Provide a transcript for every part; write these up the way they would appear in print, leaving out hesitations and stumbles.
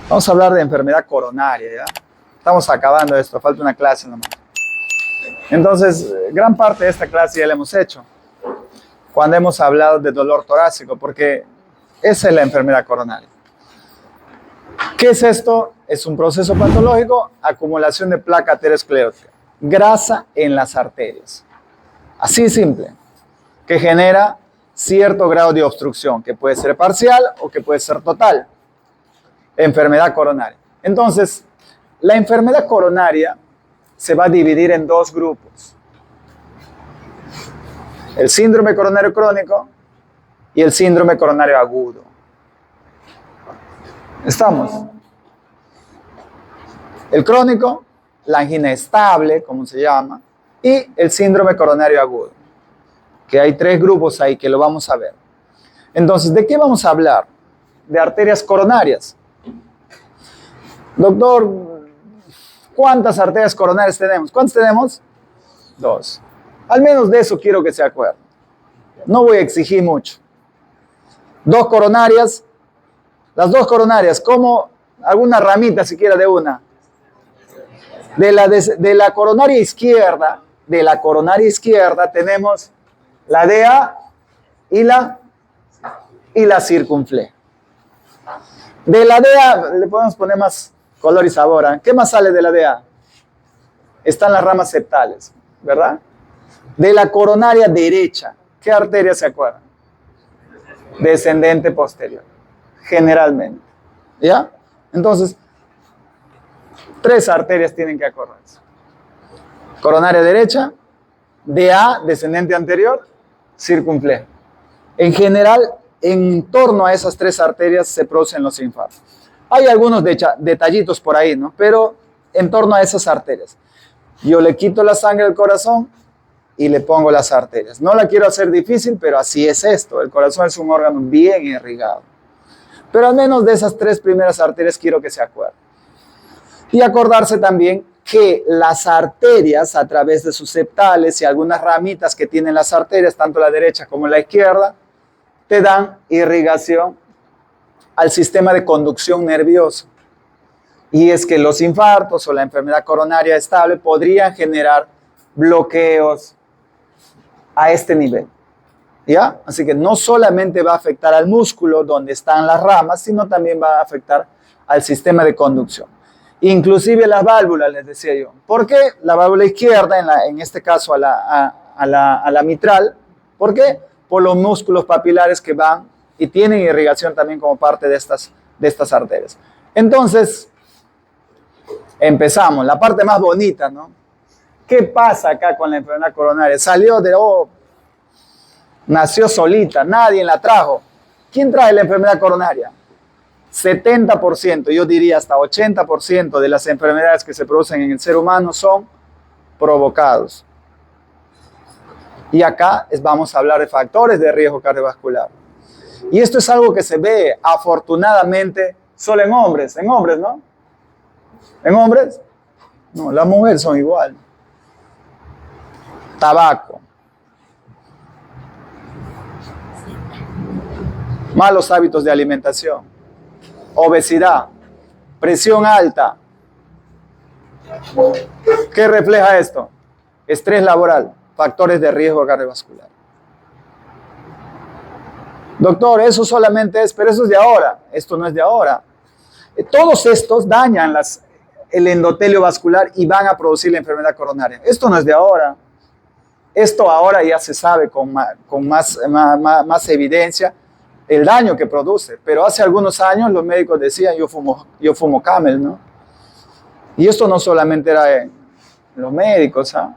Vamos a hablar de enfermedad coronaria, ¿ya? Estamos acabando esto, falta una clase nomás. Entonces, gran parte de esta clase ya la hemos hecho cuando hemos hablado de dolor torácico, porque esa es la enfermedad coronaria. ¿Qué es esto? Es un proceso patológico, acumulación de placa aterosclerótica, grasa en las arterias. Así simple, que genera cierto grado de obstrucción, que puede ser parcial o que puede ser total. Enfermedad coronaria. Entonces, la enfermedad coronaria se va a dividir en dos grupos. El síndrome coronario crónico y el síndrome coronario agudo. ¿Estamos? El crónico, la angina estable, como se llama, y el síndrome coronario agudo, que hay tres grupos ahí que lo vamos a ver. Entonces, ¿de qué vamos a hablar? De arterias coronarias. Doctor, ¿cuántas arterias coronarias tenemos? ¿Cuántas tenemos? Dos. Al menos de eso quiero que se acuerden. No voy a exigir mucho. Dos coronarias. Las dos coronarias, como alguna ramita siquiera de una. De la coronaria izquierda, tenemos la DA y la circunfleja. De la DA, le podemos poner más color y sabor, ¿eh? ¿Qué más sale de la DA? Están las ramas septales, ¿verdad? De la coronaria derecha, ¿qué arteria se acuerdan? Descendente posterior, generalmente. ¿Ya? Entonces, tres arterias tienen que acordarse. Coronaria derecha, DA, descendente anterior, circunfleja. En general, en torno a esas tres arterias se producen los infartos. Hay algunos detallitos por ahí, ¿no? Pero en torno a esas arterias. Yo le quito la sangre del corazón y le pongo las arterias. No la quiero hacer difícil, pero así es esto. El corazón es un órgano bien irrigado. Pero al menos de esas tres primeras arterias quiero que se acuerden. Y acordarse también que las arterias, a través de sus septales y algunas ramitas que tienen las arterias, tanto la derecha como la izquierda, te dan irrigación al sistema de conducción nervioso. Y es que los infartos o la enfermedad coronaria estable podrían generar bloqueos a este nivel. ¿Ya? Así que no solamente va a afectar al músculo donde están las ramas, sino también va a afectar al sistema de conducción. Inclusive las válvulas, les decía yo. ¿Por qué la válvula izquierda, en este caso a la mitral? ¿Por qué? Por los músculos papilares que van y tienen irrigación también como parte de estas arterias. Entonces, empezamos. La parte más bonita, ¿no? ¿Qué pasa acá con la enfermedad coronaria? Nació solita, nadie la trajo. ¿Quién trae la enfermedad coronaria? 70%, yo diría hasta 80% de las enfermedades que se producen en el ser humano son provocados. Y acá vamos a hablar de factores de riesgo cardiovascular. Y esto es algo que se ve afortunadamente solo en hombres, ¿no? ¿En hombres? No, las mujeres son igual. Tabaco. Malos hábitos de alimentación. Obesidad. Presión alta. ¿Qué refleja esto? Estrés laboral. Factores de riesgo cardiovascular. Doctor, eso solamente es, pero eso es de ahora. Esto no es de ahora. Todos estos dañan el endotelio vascular y van a producir la enfermedad coronaria. Esto no es de ahora. Esto ahora ya se sabe con más evidencia el daño que produce. Pero hace algunos años los médicos decían, yo fumo Camel, ¿no? Y esto no solamente era en los médicos, ¿ah?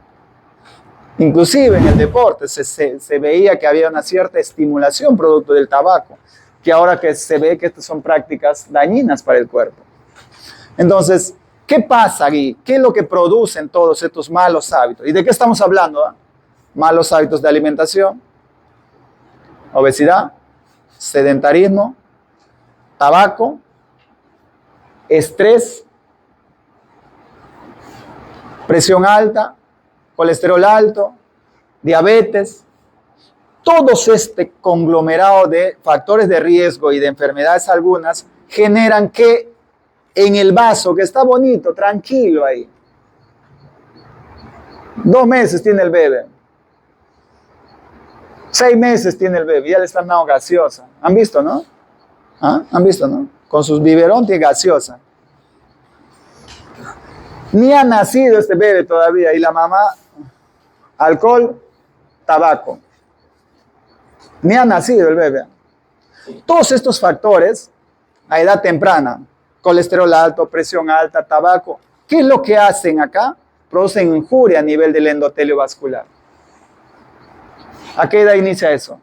Inclusive en el deporte se veía que había una cierta estimulación producto del tabaco, que ahora que se ve que estas son prácticas dañinas para el cuerpo. Entonces, ¿qué pasa aquí? ¿Qué es lo que producen todos estos malos hábitos? ¿Y de qué estamos hablando? Malos hábitos de alimentación, obesidad, sedentarismo, tabaco, estrés, presión alta, colesterol alto, diabetes. Todos este conglomerado de factores de riesgo y de enfermedades algunas generan que en el vaso que está bonito, tranquilo ahí. 2 meses tiene el bebé. 6 meses tiene el bebé, ya le están dando gaseosa. ¿Han visto, no? ¿Ah? ¿Han visto, no? Con sus biberón tiene gaseosa. Ni ha nacido este bebé todavía y la mamá, alcohol, tabaco. Ni ha nacido el bebé. Todos estos factores a edad temprana, colesterol alto, presión alta, tabaco, ¿qué es lo que hacen acá? Producen injuria a nivel del endotelio vascular. ¿A qué edad inicia eso?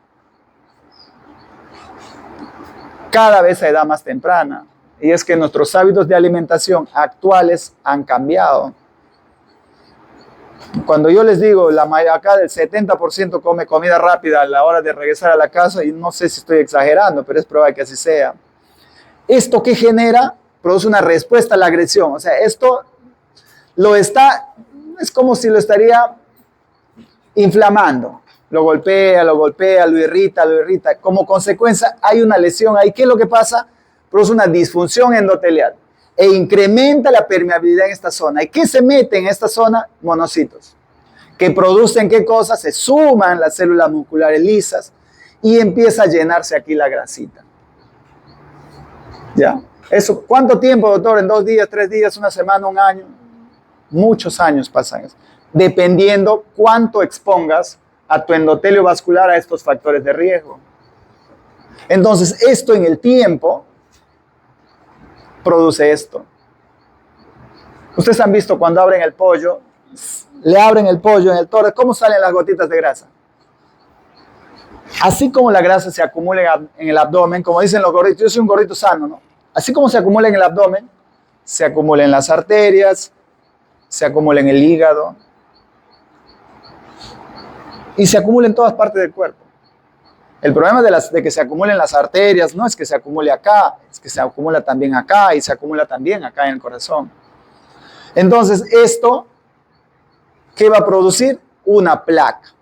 Cada vez a edad más temprana. Y es que nuestros hábitos de alimentación actuales han cambiado. Cuando yo les digo, acá del 70% come comida rápida a la hora de regresar a la casa, y no sé si estoy exagerando, pero es probable que así sea. ¿Esto qué genera? Produce una respuesta a la agresión. O sea, esto es como si lo estaría inflamando. Lo golpea, lo irrita. Como consecuencia, hay una lesión ahí. ¿Qué es lo que pasa? Produce una disfunción endotelial e incrementa la permeabilidad en esta zona. ¿Y qué se mete en esta zona? Monocitos. Que producen ¿qué cosa? Se suman las células musculares lisas y empieza a llenarse aquí la grasita. ¿Ya? Eso, ¿cuánto tiempo, doctor? ¿En 2 días, 3 días, 1 semana, 1 año? Muchos años pasan eso. Dependiendo cuánto expongas a tu endotelio vascular a estos factores de riesgo. Entonces, esto en el tiempo produce esto. Ustedes han visto cuando abren el pollo, le abren el pollo en el tórax, ¿cómo salen las gotitas de grasa? Así como la grasa se acumula en el abdomen, como dicen los gorditos, yo soy un gordito sano, ¿no? Así como se acumula en el abdomen, se acumula en las arterias, se acumula en el hígado y se acumula en todas partes del cuerpo. El problema de que se acumulen las arterias no es que se acumule acá, es que se acumula también acá y se acumula también acá en el corazón. Entonces, esto, ¿qué va a producir? Una placa.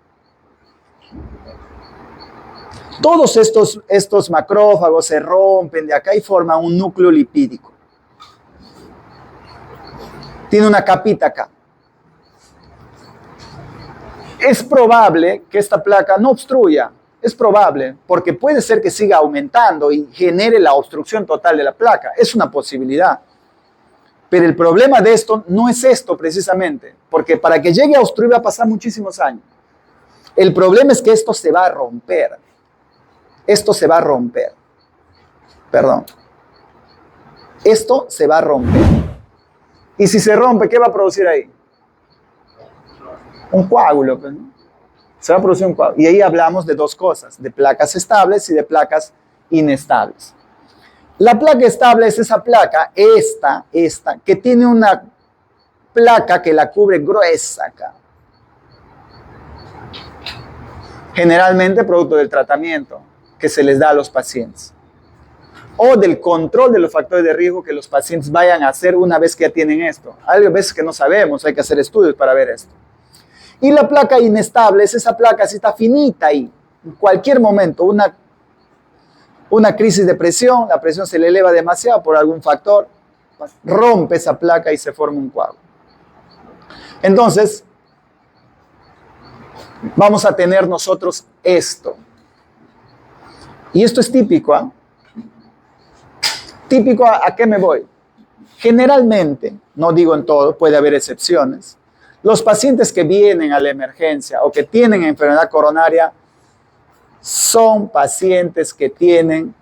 Todos estos macrófagos se rompen de acá y forman un núcleo lipídico. Tiene una capita acá. Es probable que esta placa no obstruya. Es probable, porque puede ser que siga aumentando y genere la obstrucción total de la placa. Es una posibilidad. Pero el problema de esto no es esto precisamente, porque para que llegue a obstruir va a pasar muchísimos años. El problema es que esto se va a romper. Esto se va a romper. Perdón. Esto se va a romper. Y si se rompe, ¿qué va a producir ahí? Un coágulo, ¿no? Se va a producir un coágulo. Y ahí hablamos de 2 cosas, de placas estables y de placas inestables. La placa estable es esa placa, esta, que tiene una placa que la cubre gruesa acá. Generalmente producto del tratamiento que se les da a los pacientes. O del control de los factores de riesgo que los pacientes vayan a hacer una vez que ya tienen esto. Hay veces que no sabemos, hay que hacer estudios para ver esto. Y la placa inestable es esa placa así está finita ahí. En cualquier momento, una crisis de presión, la presión se le eleva demasiado por algún factor, rompe esa placa y se forma un coágulo. Entonces, vamos a tener nosotros esto. Y esto es típico, ¿eh? ¿Típico a qué me voy? Generalmente, no digo en todo, puede haber excepciones, los pacientes que vienen a la emergencia o que tienen enfermedad coronaria son pacientes que tienen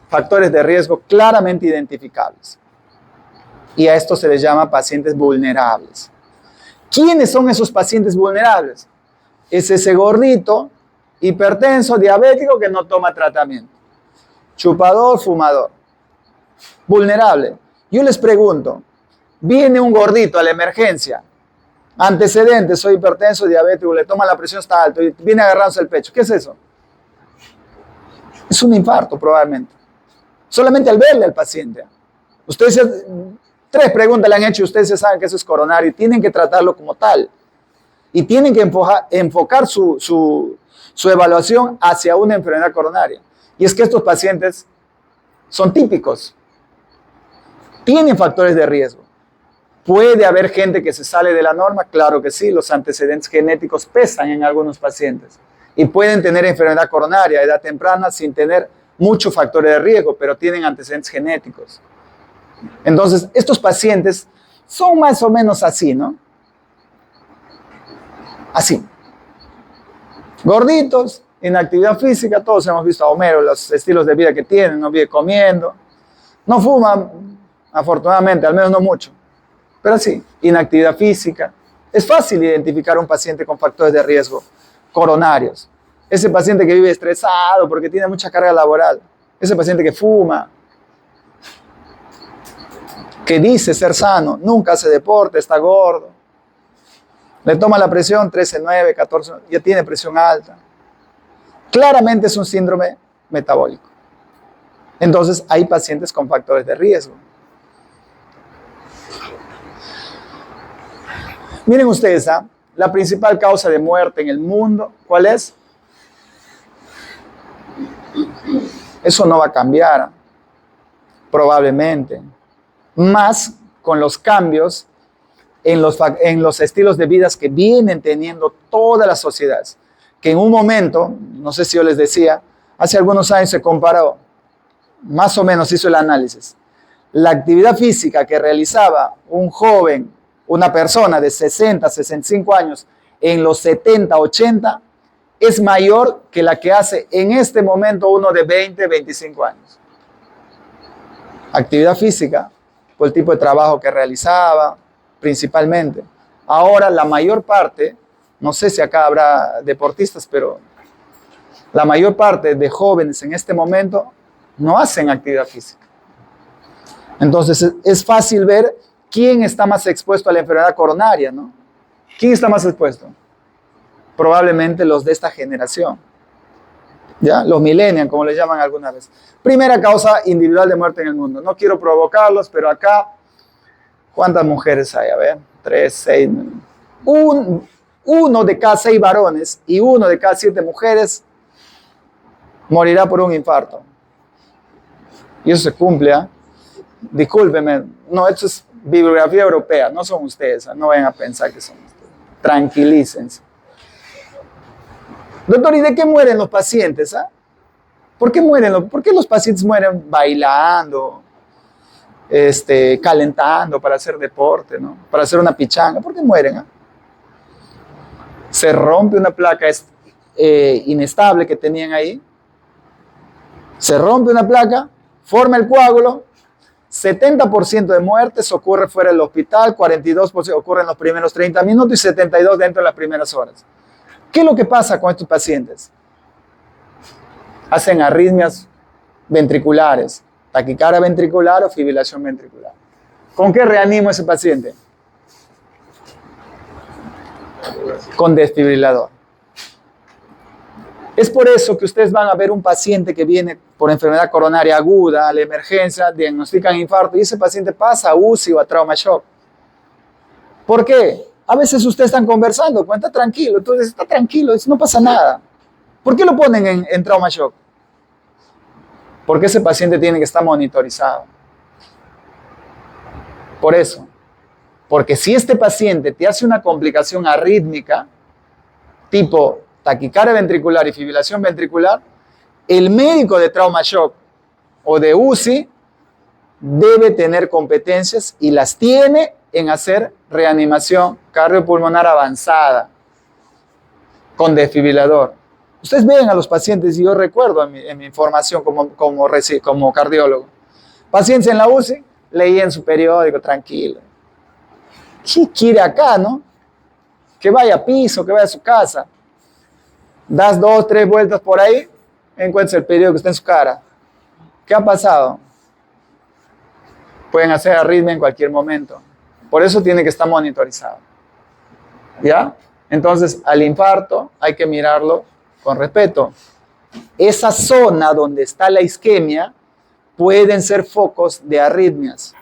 factores de riesgo claramente identificables. Y a esto se les llama pacientes vulnerables. ¿Quiénes son esos pacientes vulnerables? Es ese gordito, hipertenso, diabético que no toma tratamiento. Chupador, fumador. Vulnerable. Yo les pregunto, viene un gordito a la emergencia, antecedentes, soy hipertenso, diabético, le toma la presión, está alto, y viene agarrándose el pecho. ¿Qué es eso? Es un infarto probablemente. Solamente al verle al paciente. Ustedes 3 preguntas le han hecho y ustedes ya saben que eso es coronario y tienen que tratarlo como tal. Y tienen que enfocar su evaluación hacia una enfermedad coronaria. Y es que estos pacientes son típicos. ¿Tienen factores de riesgo? ¿Puede haber gente que se sale de la norma? Claro que sí, los antecedentes genéticos pesan en algunos pacientes y pueden tener enfermedad coronaria a edad temprana sin tener muchos factores de riesgo, pero tienen antecedentes genéticos. Entonces, estos pacientes son más o menos así, ¿no? Así. Gorditos, inactividad física, todos hemos visto a Homero, los estilos de vida que tienen, no vive comiendo, no fuma, afortunadamente, al menos no mucho, pero sí, inactividad física. Es fácil identificar a un paciente con factores de riesgo coronarios. Ese paciente que vive estresado porque tiene mucha carga laboral, ese paciente que fuma, que dice ser sano, nunca hace deporte, está gordo, le toma la presión 13,9, 14, ya tiene presión alta. Claramente es un síndrome metabólico. Entonces hay pacientes con factores de riesgo. Miren ustedes, la principal causa de muerte en el mundo, ¿cuál es? Eso no va a cambiar, probablemente. Más con los cambios en los estilos de vida que vienen teniendo todas las sociedades. Que en un momento, no sé si yo les decía, hace algunos años se comparó, más o menos hizo el análisis, la actividad física que realizaba un joven, una persona de 60, 65 años, en los 70, 80, es mayor que la que hace en este momento uno de 20, 25 años. Actividad física, por el tipo de trabajo que realizaba, principalmente. Ahora la mayor parte, no sé si acá habrá deportistas, pero la mayor parte de jóvenes en este momento no hacen actividad física. Entonces es fácil ver quién está más expuesto a la enfermedad coronaria, ¿no? ¿Quién está más expuesto? Probablemente los de esta generación, ¿ya? Los millennials, como les llaman alguna vez. Primera causa individual de muerte en el mundo. No quiero provocarlos, pero acá, ¿cuántas mujeres hay? A ver, 3, 6. Uno de cada 6 varones y 1 de cada 7 mujeres morirá por un infarto. Y eso se cumple, ¿eh? Discúlpeme, no, esto es bibliografía europea, no son ustedes, no vayan a pensar que son ustedes. Tranquilícense. Doctor, ¿y de qué mueren los pacientes? ¿Por qué mueren? ¿Por qué los pacientes mueren bailando, calentando para hacer deporte, ¿no? Para hacer una pichanga? ¿Por qué mueren? Se rompe una placa inestable que tenían ahí. Se rompe una placa, forma el coágulo. 70% de muertes ocurre fuera del hospital, 42% ocurre en los primeros 30 minutos y 72% dentro de las primeras horas. ¿Qué es lo que pasa con estos pacientes? Hacen arritmias ventriculares, taquicardia ventricular o fibrilación ventricular. ¿Con qué reanimo a ese paciente? Con desfibrilador. Es por eso que ustedes van a ver un paciente que viene por enfermedad coronaria aguda a la emergencia, diagnostican infarto y ese paciente pasa a UCI o a trauma shock. ¿Por qué? A veces ustedes están conversando, está tranquilo, entonces está tranquilo, no pasa nada. ¿Por qué lo ponen en trauma shock? Porque ese paciente tiene que estar monitorizado. Por eso. Porque si este paciente te hace una complicación arrítmica, tipo taquicardia ventricular y fibrilación ventricular, el médico de trauma shock o de UCI debe tener competencias y las tiene en hacer reanimación cardiopulmonar avanzada con desfibrilador. Ustedes ven a los pacientes, y yo recuerdo en mi formación como cardiólogo, pacientes en la UCI leían su periódico tranquilo. ¿Qué quiere acá, no? Que vaya a piso, que vaya a su casa. Das 2, 3 vueltas por ahí, encuentras el periódico que está en su cara. ¿Qué ha pasado? Pueden hacer arritmia en cualquier momento. Por eso tiene que estar monitorizado. ¿Ya? Entonces, al infarto hay que mirarlo con respeto. Esa zona donde está la isquemia pueden ser focos de arritmias.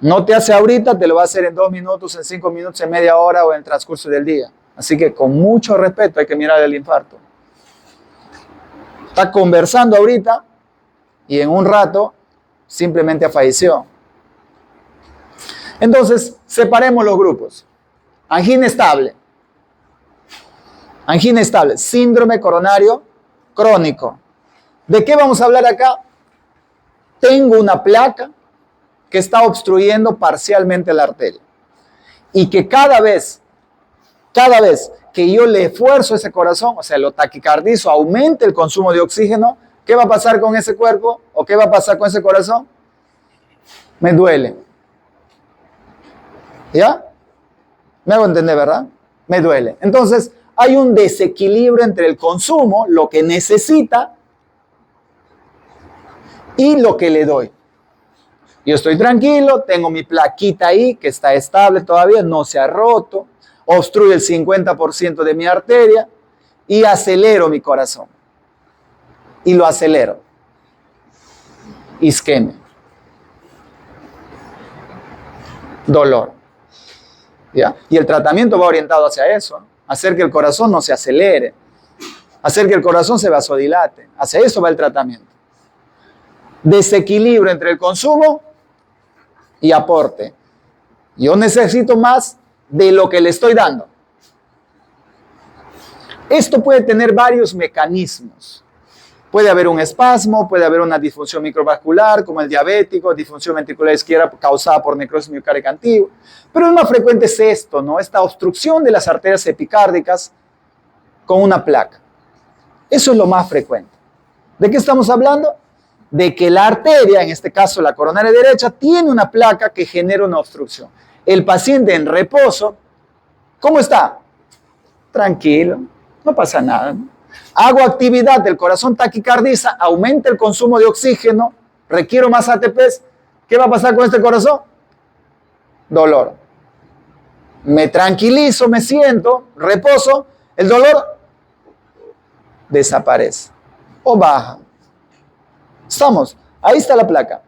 No te hace ahorita, te lo va a hacer en 2 minutos, en 5 minutos, en media hora o en el transcurso del día. Así que con mucho respeto hay que mirar el infarto. Está conversando ahorita y en un rato simplemente falleció. Entonces, separemos los grupos. Angina estable. Angina estable. Síndrome coronario crónico. ¿De qué vamos a hablar acá? Tengo una placa que está obstruyendo parcialmente la arteria. Y que cada vez que yo le esfuerzo ese corazón, o sea, lo taquicardizo, aumente el consumo de oxígeno, ¿qué va a pasar con ese cuerpo? ¿O qué va a pasar con ese corazón? Me duele. ¿Ya? Me hago entender, ¿verdad? Me duele. Entonces, hay un desequilibrio entre el consumo, lo que necesita, y lo que le doy. Yo estoy tranquilo, tengo mi plaquita ahí, que está estable todavía, no se ha roto, obstruye el 50% de mi arteria, y acelero mi corazón. Y lo acelero. Isquemia. Dolor. ¿Ya? Y el tratamiento va orientado hacia eso, hacer que el corazón no se acelere, hacer que el corazón se vasodilate. Hacia eso va el tratamiento. Desequilibrio entre el consumo y aporte. Yo necesito más de lo que le estoy dando. Esto puede tener varios mecanismos. Puede haber un espasmo, puede haber una disfunción microvascular, como el diabético, disfunción ventricular izquierda causada por necrosis miocárdica antigua. Pero lo más frecuente es esto, ¿no? Esta obstrucción de las arterias epicárdicas con una placa. Eso es lo más frecuente. ¿De qué estamos hablando? De que la arteria, en este caso la coronaria derecha, tiene una placa que genera una obstrucción. El paciente en reposo, ¿cómo está? Tranquilo, no pasa nada, ¿no? Hago actividad del corazón, taquicardiza, aumenta el consumo de oxígeno, requiero más ATPs. ¿Qué va a pasar con este corazón? Dolor. Me tranquilizo, me siento, reposo, el dolor desaparece o baja. Estamos, ahí está la placa.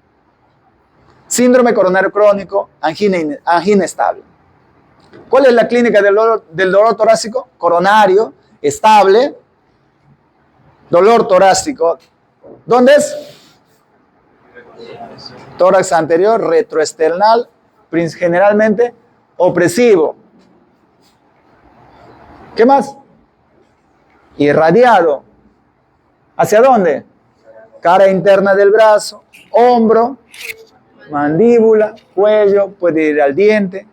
Síndrome coronario crónico, angina estable. ¿Cuál es la clínica del dolor torácico? Coronario, estable, dolor torácico. ¿Dónde es? Tórax anterior, retroesternal, generalmente opresivo. ¿Qué más? Irradiado. ¿Hacia dónde? Cara interna del brazo, hombro, mandíbula, cuello, puede ir al diente,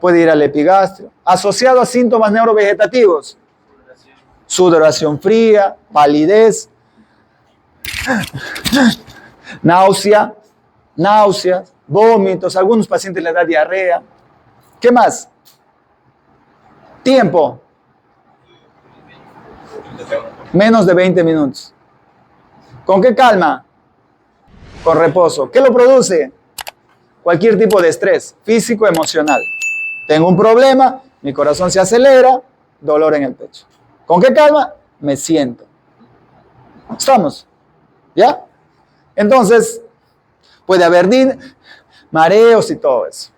puede ir al epigastrio. Asociado a síntomas neurovegetativos. Sudoración fría, palidez, náuseas, vómitos, algunos pacientes les da diarrea. ¿Qué más? Tiempo. Menos de 20 minutos. ¿Con qué calma? Con reposo. ¿Qué lo produce? Cualquier tipo de estrés, físico, emocional. Tengo un problema, mi corazón se acelera, dolor en el pecho. ¿Con qué calma? Me siento. ¿Estamos? ¿Ya? Entonces, puede haber mareos y todo eso.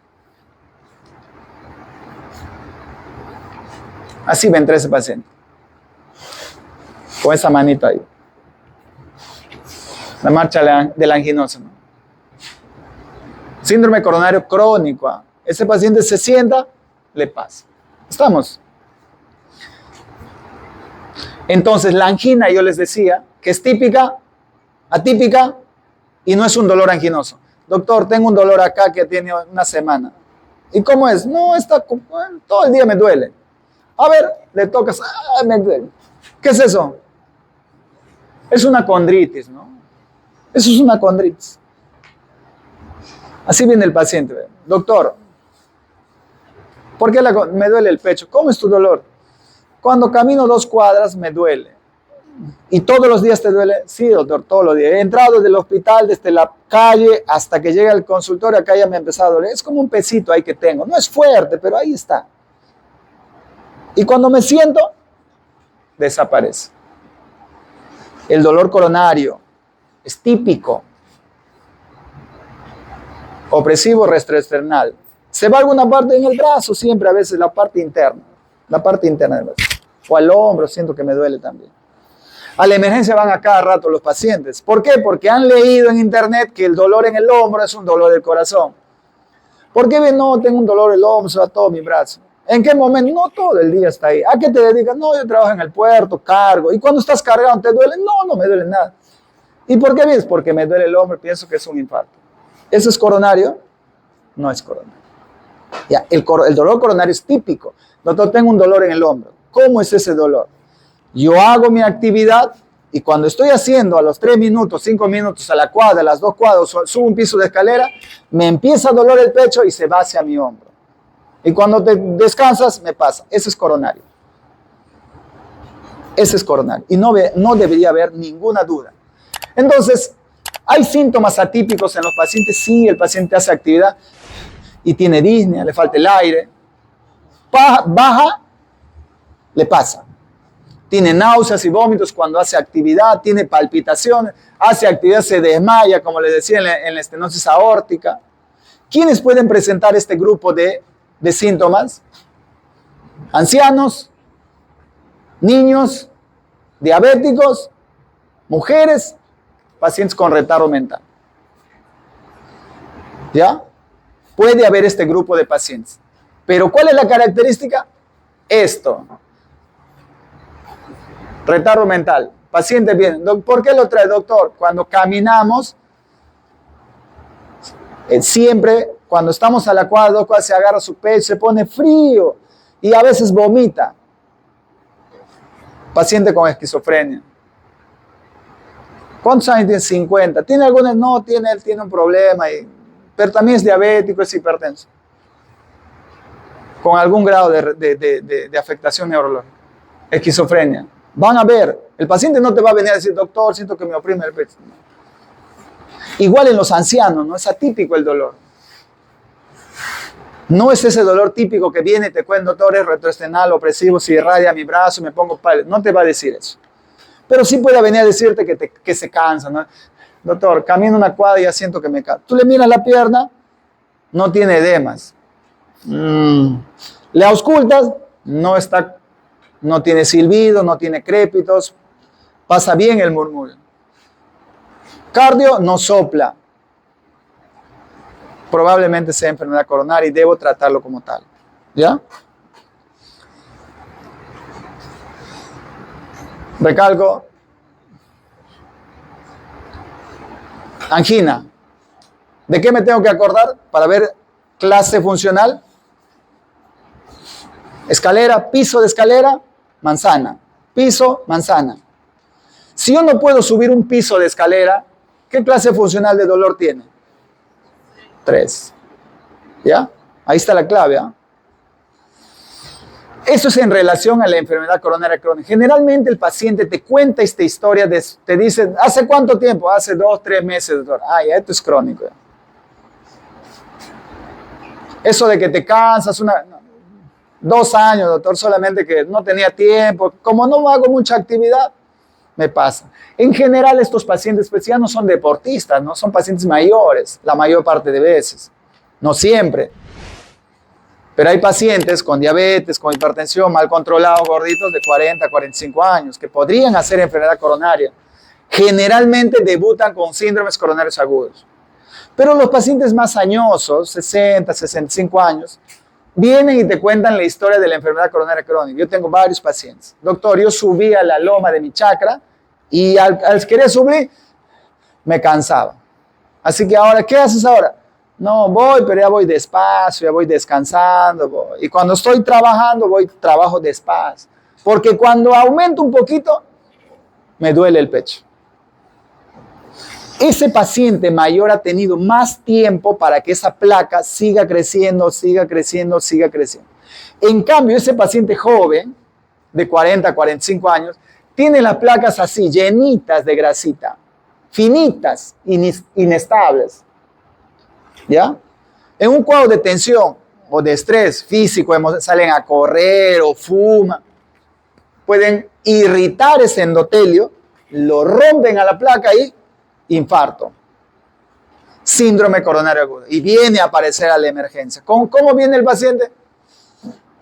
Así me entré ese paciente. Con esa manita ahí. La marcha del anginoso, ¿no? Síndrome coronario crónico. ¿Ah? Ese paciente se sienta, le pasa. ¿Estamos? Entonces, la angina, yo les decía, que es típica, atípica, y no es un dolor anginoso. Doctor, tengo un dolor acá que tiene una semana. ¿Y cómo es? No, todo el día me duele. A ver, le tocas, me duele. ¿Qué es eso? Es una condritis, ¿no? Eso es una condritis. Así viene el paciente. Doctor, ¿por qué me duele el pecho? ¿Cómo es tu dolor? Cuando camino 2 cuadras me duele. ¿Y todos los días te duele? Sí, doctor, todos los días. He entrado del hospital, desde la calle hasta que llegue al consultorio, acá ya me ha empezado a doler. Es como un pesito ahí que tengo. No es fuerte, pero ahí está. Y cuando me siento, desaparece. El dolor coronario es típico. Opresivo retroesternal. Se va alguna parte en el brazo, siempre a veces la parte interna del brazo. O al hombro, siento que me duele también. A la emergencia van a cada rato los pacientes. ¿Por qué? Porque han leído en internet que el dolor en el hombro es un dolor del corazón. ¿Por qué ven? No, tengo un dolor en el hombro, se va todo mi brazo. ¿En qué momento? No, todo el día está ahí. ¿A qué te dedicas? No, yo trabajo en el puerto, cargo. ¿Y cuando estás cargado te duele? No, no me duele nada. ¿Y por qué vienes? Porque me duele el hombro, pienso que es un infarto. ¿Eso es coronario? No es coronario. Ya, el dolor coronario es típico. Doctor, tengo un dolor en el hombro. ¿Cómo es ese dolor? Yo hago mi actividad y cuando estoy haciendo a los 3 minutos, 5 minutos, a la cuadra, a las 2 cuadras, subo un piso de escalera, me empieza a doler el pecho y se va hacia mi hombro. Y cuando te descansas, me pasa. Ese es coronario. Ese es coronario. Y no debería haber ninguna duda. Entonces, ¿hay síntomas atípicos en los pacientes? Sí, el paciente hace actividad y tiene disnea, le falta el aire. Baja, le pasa. Tiene náuseas y vómitos cuando hace actividad, tiene palpitaciones, hace actividad, se desmaya, como les decía, en la estenosis aórtica. ¿Quiénes pueden presentar este grupo de síntomas? Ancianos, niños, diabéticos, mujeres, pacientes con retardo mental. ¿Ya? Puede haber este grupo de pacientes. Pero ¿cuál es la característica? Esto. Retardo mental. Paciente viene. ¿Por qué lo trae, doctor? Cuando caminamos, siempre, cuando estamos a la cuadra, 2 cuadras, se agarra su pecho, se pone frío y a veces vomita. Paciente con esquizofrenia. ¿Cuántos años tiene? 50. ¿Tiene algunas? No, él tiene un problema, pero también es diabético, es hipertenso. Con algún grado de afectación neurológica. Esquizofrenia. Van a ver, el paciente no te va a venir a decir, doctor, siento que me oprime el pecho. Igual en los ancianos, ¿no? Es atípico el dolor. No es ese dolor típico que viene y te cuenta, doctor, es retroesternal, opresivo, si irradia mi brazo, me pongo pálido. No te va a decir eso. Pero sí puede venir a decirte que se cansa, ¿no? Doctor, camino una cuadra y ya siento que me cansa. Tú le miras la pierna, no tiene edemas. Le auscultas, no tiene silbido, no tiene crépitos, pasa bien el murmullo. Cardio, no sopla. Probablemente sea enfermedad coronaria y debo tratarlo como tal. ¿Ya? Recalco. Angina. ¿De qué me tengo que acordar para ver clase funcional? Escalera, piso de escalera, manzana. Piso, manzana. Si yo no puedo subir un piso de escalera, ¿qué clase funcional de dolor tiene? 3. ¿Ya? Ahí está la clave. ¿Ah? Eso es en relación a la enfermedad coronaria crónica. Generalmente el paciente te cuenta esta historia, te dice, ¿hace cuánto tiempo? Hace 2, 3 meses, doctor. Ya esto es crónico. Eso de que te cansas, 2 años, doctor, solamente que no tenía tiempo. Como no hago mucha actividad, me pasa. En general, estos pacientes pues, ya no son deportistas, ¿no? Son pacientes mayores, la mayor parte de veces. No siempre. Pero hay pacientes con diabetes, con hipertensión, mal controlados, gorditos, de 40 a 45 años, que podrían hacer enfermedad coronaria. Generalmente debutan con síndromes coronarios agudos. Pero los pacientes más añosos, 60, 65 años, vienen y te cuentan la historia de la enfermedad coronaria crónica. Yo tengo varios pacientes. Doctor, yo subí a la loma de mi chacra y al querer subir, me cansaba. Así que ahora, ¿qué haces ahora? No, pero ya voy despacio, ya voy descansando. Y cuando estoy trabajando, trabajo despacio. Porque cuando aumento un poquito, me duele el pecho. Ese paciente mayor ha tenido más tiempo para que esa placa siga creciendo, siga creciendo, siga creciendo. En cambio, ese paciente joven, de 40 a 45 años, tiene las placas así, llenitas de grasita, finitas, inestables. ¿Ya? En un cuadro de tensión o de estrés físico, salen a correr o fuman, pueden irritar ese endotelio, lo rompen a la placa y infarto, síndrome coronario agudo, y viene a aparecer a la emergencia. ¿Cómo viene el paciente?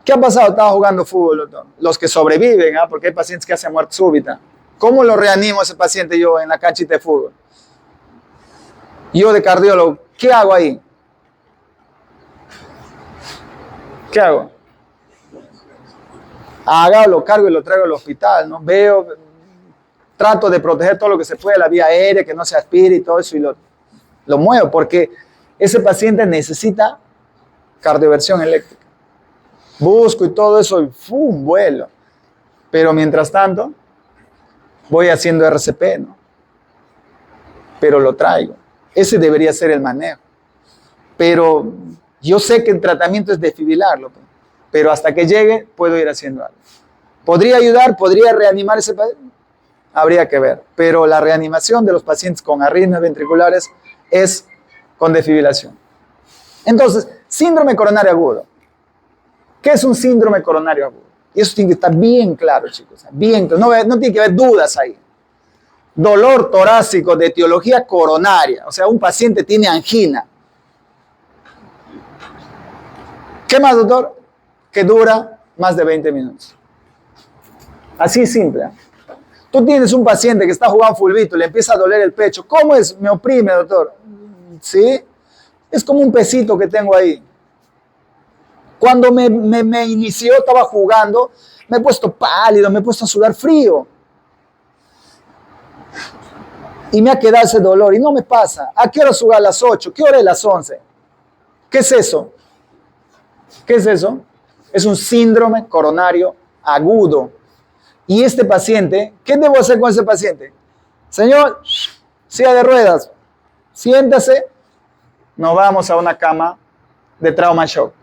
¿Qué ha pasado? Estaba jugando fútbol, doctor. Los que sobreviven, porque hay pacientes que hacen muerte súbita. ¿Cómo lo reanimo a ese paciente yo en la canchita de fútbol? Yo de cardiólogo, ¿qué hago ahí? ¿Qué hago? Lo cargo y lo traigo al hospital, ¿no? Trato de proteger todo lo que se puede, la vía aérea, que no se aspire y todo eso, y lo muevo, porque ese paciente necesita cardioversión eléctrica. Busco y todo eso, y ¡fum! Vuelo. Pero mientras tanto, voy haciendo RCP, ¿no? Pero lo traigo. Ese debería ser el manejo. Pero yo sé que el tratamiento es desfibrilarlo, pero hasta que llegue puedo ir haciendo algo. ¿Podría ayudar? ¿Podría reanimar ese paciente? Habría que ver. Pero la reanimación de los pacientes con arritmias ventriculares es con desfibrilación. Entonces, síndrome coronario agudo. ¿Qué es un síndrome coronario agudo? Y eso tiene que estar bien claro, chicos. Bien claro. No tiene que haber dudas ahí. Dolor torácico de etiología coronaria. O sea, un paciente tiene angina. ¿Qué más, doctor? Que dura más de 20 minutos. Así simple. Tú tienes un paciente que está jugando fulbito y le empieza a doler el pecho. ¿Cómo es? Me oprime, doctor. ¿Sí? Es como un pesito que tengo ahí. Cuando me inició, estaba jugando, me he puesto pálido, me he puesto a sudar frío. Y me ha quedado ese dolor y no me pasa. ¿A qué hora suba? A las 8. ¿Qué hora es las 11? ¿Qué es eso? ¿Qué es eso? Es un síndrome coronario agudo. Y este paciente, ¿qué debo hacer con ese paciente? Señor, silla de ruedas, siéntase, nos vamos a una cama de trauma shock.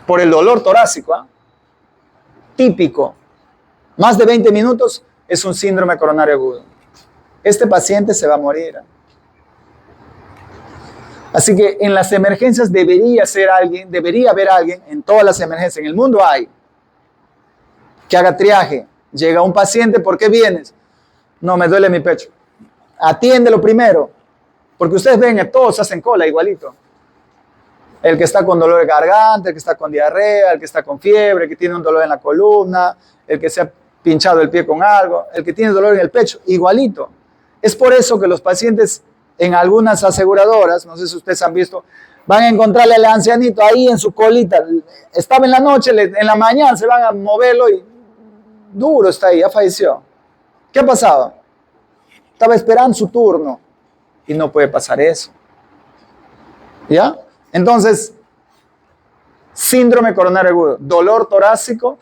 Por el dolor torácico, ¿eh? Típico. Más de 20 minutos es un síndrome coronario agudo. Este paciente se va a morir. Así que en las emergencias debería haber alguien, en todas las emergencias, en el mundo hay, que haga triaje. Llega un paciente, ¿por qué vienes? No, me duele mi pecho. Atiéndelo primero, porque ustedes ven que todos hacen cola igualito. El que está con dolor de garganta, el que está con diarrea, el que está con fiebre, el que tiene un dolor en la columna, el que se ha pinchado el pie con algo, el que tiene dolor en el pecho, igualito. Es por eso que los pacientes en algunas aseguradoras, no sé si ustedes han visto, van a encontrarle al ancianito ahí en su colita. Estaba en la noche, en la mañana se van a moverlo y duro está ahí, ya falleció. ¿Qué ha pasado? Estaba esperando su turno y no puede pasar eso. ¿Ya? Entonces, síndrome coronario agudo, dolor torácico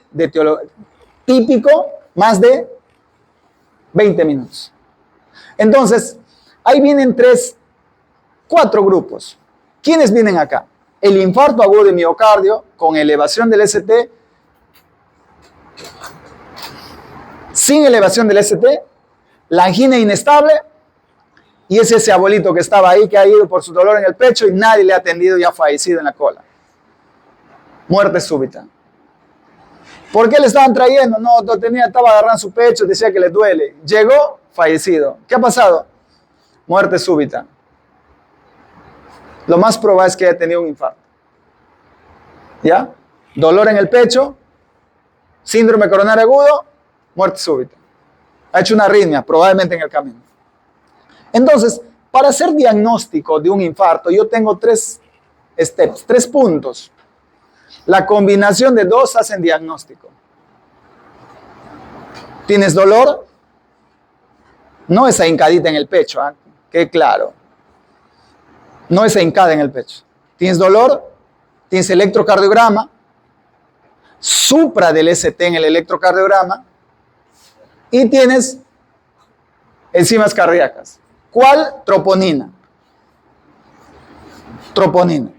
típico, más de 20 minutos. Entonces, ahí vienen 4 grupos. ¿Quiénes vienen acá? El infarto agudo de miocardio con elevación del ST, sin elevación del ST, la angina inestable, y es ese abuelito que estaba ahí, que ha ido por su dolor en el pecho y nadie le ha atendido y ha fallecido en la cola. Muerte súbita. ¿Por qué le estaban trayendo? No, estaba agarrando su pecho, decía que le duele. Llegó, fallecido. ¿Qué ha pasado? Muerte súbita. Lo más probable es que haya tenido un infarto. ¿Ya? Dolor en el pecho, síndrome coronario agudo, muerte súbita. Ha hecho una arritmia, probablemente en el camino. Entonces, para hacer diagnóstico de un infarto, yo tengo 3 steps, 3 puntos. La combinación de 2 hacen diagnóstico. ¿Tienes dolor? No esa hincadita en el pecho, ¿eh? Que claro. No esa hincada en el pecho. ¿Tienes dolor? ¿Tienes electrocardiograma? Supra del ST en el electrocardiograma. Y tienes enzimas cardíacas. ¿Cuál? Troponina. Troponina.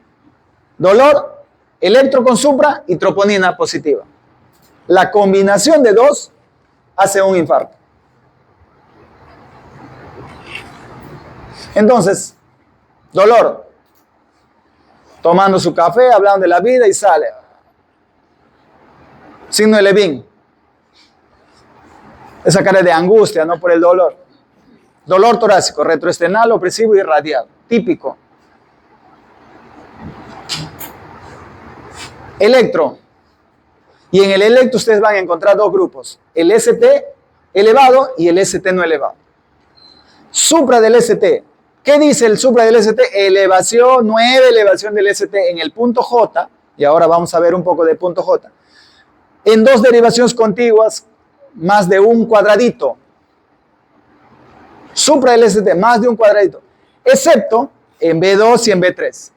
Dolor, electro con supra y troponina positiva. La combinación de 2 hace un infarto. Entonces, dolor. Tomando su café, hablando de la vida y sale. Signo de Levin. Esa cara de angustia, no por el dolor. Dolor torácico, retroesternal, opresivo y radial. Típico. Electro. Y en el electro ustedes van a encontrar 2 grupos. El ST elevado y el ST no elevado. Supra del ST. ¿Qué dice el supra del ST? Elevación, 9 elevación del ST en el punto J. Y ahora vamos a ver un poco de punto J. En dos derivaciones contiguas, más de un cuadradito. Supra el ST, más de un cuadradito. Excepto en B2 y en B3,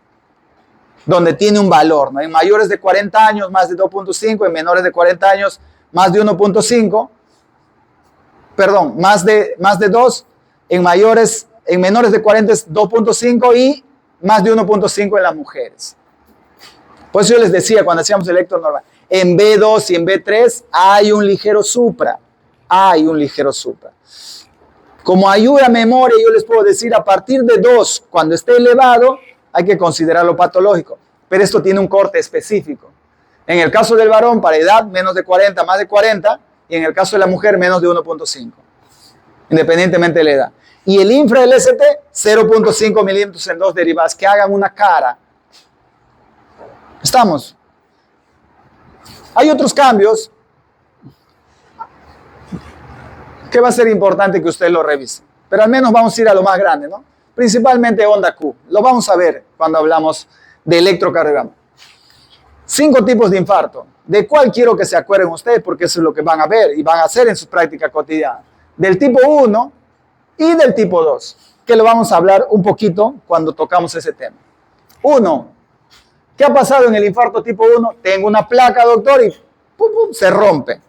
donde tiene un valor, ¿no? En mayores de 40 años, más de 2.5, en menores de 40 años, más de 1.5, perdón, más de 2, en menores de 40 es 2.5 y más de 1.5 en las mujeres. Por eso yo les decía cuando hacíamos el electronormal, en B2 y en B3 hay un ligero supra, Como ayuda a memoria, yo les puedo decir, a partir de 2, cuando esté elevado, hay que considerarlo patológico. Pero esto tiene un corte específico. En el caso del varón, para edad, menos de 40, más de 40. Y en el caso de la mujer, menos de 1.5. Independientemente de la edad. Y el infra del ST, 0.5 milímetros en dos derivadas. Que hagan una cara. ¿Estamos? Hay otros cambios que va a ser importante que usted lo revise. Pero al menos vamos a ir a lo más grande, ¿no? Principalmente onda Q. Lo vamos a ver cuando hablamos de electrocardiograma. 5 tipos de infarto. ¿De cuál quiero que se acuerden ustedes? Porque eso es lo que van a ver y van a hacer en su práctica cotidiana. Del tipo 1 y del tipo 2, que lo vamos a hablar un poquito cuando tocamos ese tema. 1. ¿Qué ha pasado en el infarto tipo 1? Tengo una placa, doctor, y pum, pum, se rompe.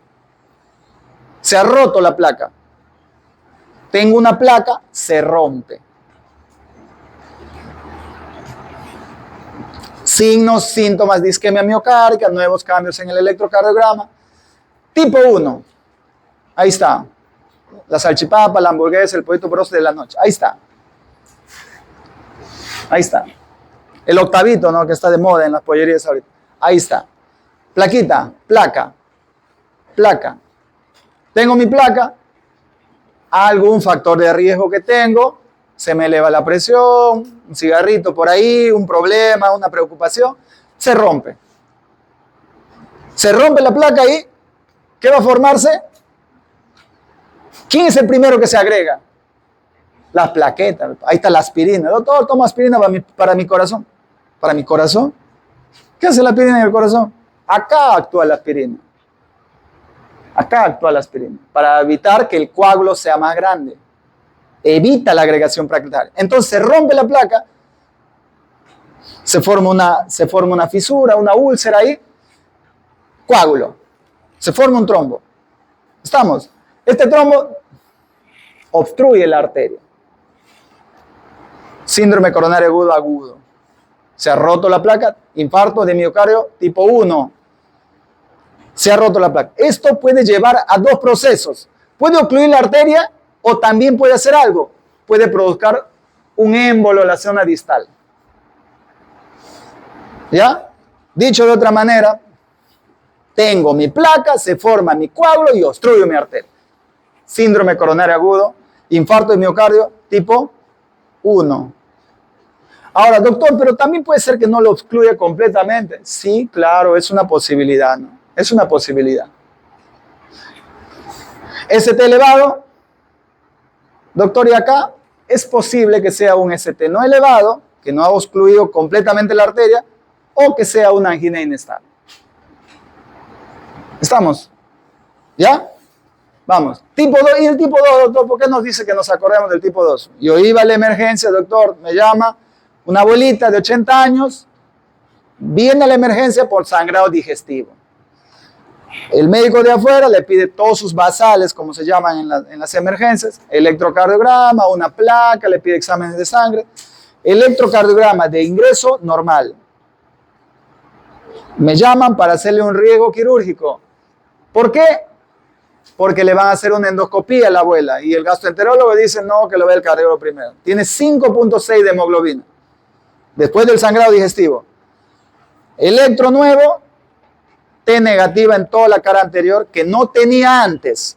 Se ha roto la placa. Tengo una placa, se rompe. Signos, síntomas de isquemia miocárdica, nuevos cambios en el electrocardiograma. Tipo 1. Ahí está. La salchipapa, la hamburguesa, el pollito broste de la noche. Ahí está. Ahí está. El octavito, ¿no? Que está de moda en las pollerías ahorita. Ahí está. Plaquita, placa. Tengo mi placa. Algún factor de riesgo que tengo. Se me eleva la presión, un cigarrito por ahí, un problema, una preocupación. Se rompe. Se rompe la placa y ¿qué va a formarse? ¿Quién es el primero que se agrega? Las plaquetas. Ahí está la aspirina. Doctor, toma aspirina para mi corazón. ¿Para mi corazón? ¿Qué hace la aspirina en el corazón? Acá actúa la aspirina. Para evitar que el coágulo sea más grande. Evita la agregación plaquetaria. Entonces se rompe la placa, se forma una fisura, una úlcera ahí, coágulo. Se forma un trombo. ¿Estamos? Este trombo obstruye la arteria. Síndrome coronario agudo. Se ha roto la placa, infarto de miocardio tipo 1. Se ha roto la placa. Esto puede llevar a 2 procesos. Puede ocluir la arteria o también puede hacer algo. Puede provocar un émbolo en la zona distal. ¿Ya? Dicho de otra manera, tengo mi placa, se forma mi coágulo y obstruyo mi arteria. Síndrome coronario agudo, infarto de miocardio tipo 1. Ahora, doctor, pero también puede ser que no lo obstruya completamente. Sí, claro, es una posibilidad, ¿no? Es una posibilidad. ST elevado, doctor, y acá es posible que sea un ST no elevado, que no ha obstruido completamente la arteria, o que sea una angina inestable. ¿Estamos? ¿Ya? Vamos. Tipo 2, ¿y el tipo 2, doctor? ¿Por qué nos dice que nos acordemos del tipo 2? Yo iba a la emergencia, doctor, me llama una abuelita de 80 años, viene a la emergencia por sangrado digestivo. El médico de afuera le pide todos sus basales, como se llaman en las emergencias, electrocardiograma, una placa, le pide exámenes de sangre, electrocardiograma de ingreso normal. Me llaman para hacerle un riesgo quirúrgico. ¿Por qué? Porque le van a hacer una endoscopía a la abuela y el gastroenterólogo dice no, que lo vea el cardiólogo primero. Tiene 5.6 de hemoglobina después del sangrado digestivo. Electro nuevo, T negativa en toda la cara anterior que no tenía antes.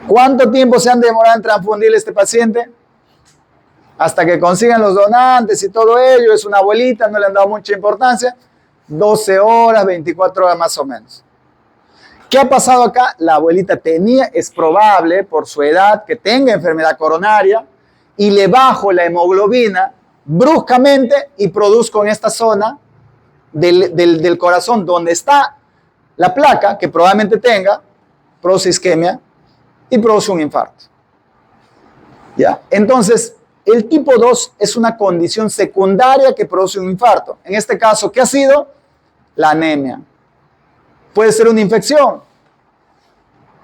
¿Cuánto tiempo se han demorado en transfundirle a este paciente? Hasta que consigan los donantes y todo ello. Es una abuelita, no le han dado mucha importancia. 12 horas, 24 horas más o menos. ¿Qué ha pasado acá? La abuelita es probable por su edad que tenga enfermedad coronaria y le bajo la hemoglobina bruscamente y produzco en esta zona del corazón donde está la placa, que probablemente tenga, produce isquemia y produce un infarto. ¿Ya? Entonces, el tipo 2 es una condición secundaria que produce un infarto. En este caso, ¿qué ha sido? La anemia. Puede ser una infección,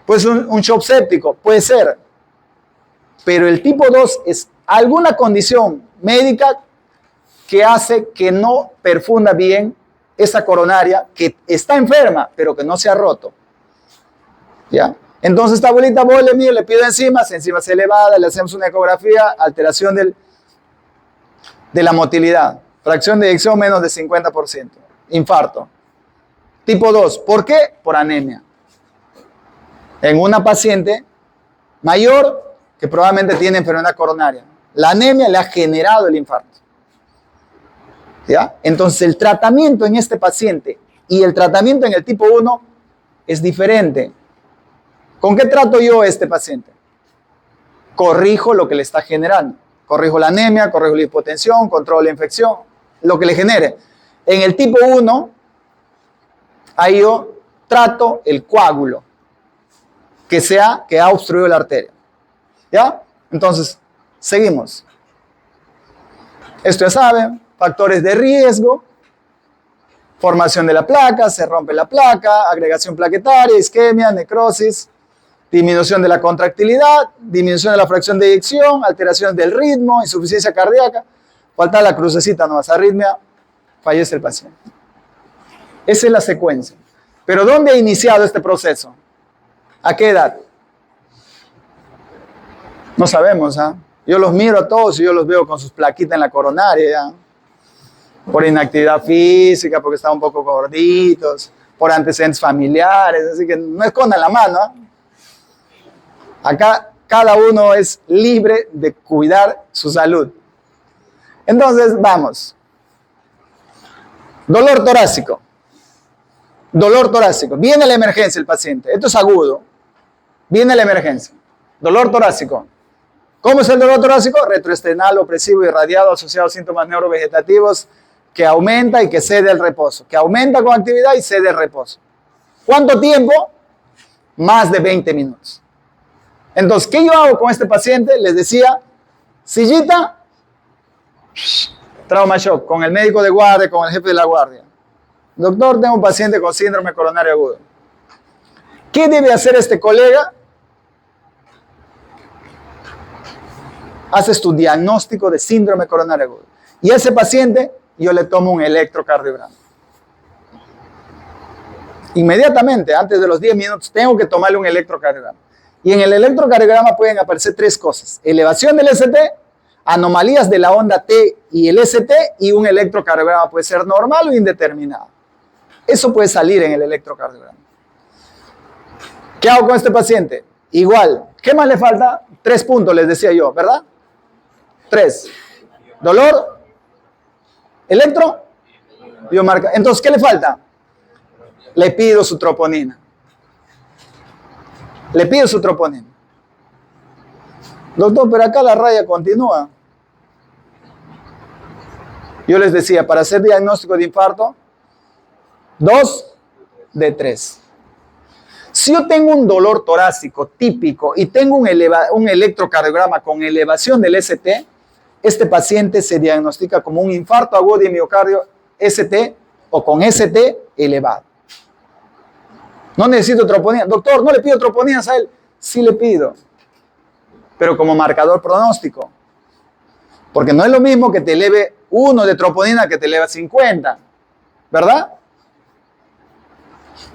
puede ser un shock séptico, puede ser. Pero el tipo 2 es alguna condición médica que hace que no perfunda bien esa coronaria, que está enferma, pero que no se ha roto. ¿Ya? Entonces, esta abuelita Bolemir le pide enzimas elevadas, le hacemos una ecografía, alteración de la motilidad, fracción de eyección menos de 50%, infarto. Tipo 2, ¿por qué? Por anemia. En una paciente mayor que probablemente tiene enfermedad coronaria. La anemia le ha generado el infarto. ¿Ya? Entonces, el tratamiento en este paciente y el tratamiento en el tipo 1 es diferente. ¿Con qué trato yo a este paciente? Corrijo lo que le está generando. Corrijo la anemia, corrijo la hipotensión, controlo la infección, lo que le genere. En el tipo 1, ahí yo trato el coágulo que ha obstruido la arteria. ¿Ya? Entonces, seguimos. Esto ya saben, factores de riesgo, formación de la placa, se rompe la placa, agregación plaquetaria, isquemia, necrosis, disminución de la contractilidad, disminución de la fracción de eyección, alteración del ritmo, insuficiencia cardíaca, falta la crucecita nomás, arritmia, fallece el paciente. Esa es la secuencia. Pero ¿dónde ha iniciado este proceso? ¿A qué edad? No sabemos, ¿ah? Yo los miro a todos y yo los veo con sus plaquitas en la coronaria, ¿ya? Por inactividad física, porque están un poco gorditos, por antecedentes familiares, así que no escondan la mano, ¿ah? Acá cada uno es libre de cuidar su salud. Entonces, vamos. Dolor torácico. Dolor torácico. Viene la emergencia el paciente. Esto es agudo. Viene la emergencia. Dolor torácico. ¿Cómo es el dolor torácico? Retroesternal, opresivo, irradiado, asociado a síntomas neurovegetativos, que aumenta y que cede al reposo. Que aumenta con actividad y cede al reposo. ¿Cuánto tiempo? Más de 20 minutos. Entonces, ¿qué yo hago con este paciente? Les decía, sillita, trauma shock, con el médico de guardia, con el jefe de la guardia. Doctor, tengo un paciente con síndrome coronario agudo. ¿Qué debe hacer este colega? Haces tu diagnóstico de síndrome coronario agudo. Y a ese paciente yo le tomo un electrocardiograma. Inmediatamente, antes de los 10 minutos, tengo que tomarle un electrocardiograma. Y en el electrocardiograma pueden aparecer 3 cosas. Elevación del ST, anomalías de la onda T y el ST, y un electrocardiograma puede ser normal o indeterminado. Eso puede salir en el electrocardiograma. ¿Qué hago con este paciente? Igual. ¿Qué más le falta? 3 puntos, les decía yo, ¿verdad? 3. Dolor, electro, biomarca. Entonces, ¿qué le falta? Le pido su troponina. Le pido su troponina. Doctor, pero acá la raya continúa. Yo les decía, para hacer diagnóstico de infarto, 2 de 3. Si yo tengo un dolor torácico típico y tengo un electrocardiograma con elevación del ST, este paciente se diagnostica como un infarto agudo de miocardio ST o con ST elevado. No necesito troponina. Doctor, ¿no le pido troponinas a él? Sí le pido, pero como marcador pronóstico. Porque no es lo mismo que te eleve 1 de troponina que te eleva 50, ¿verdad?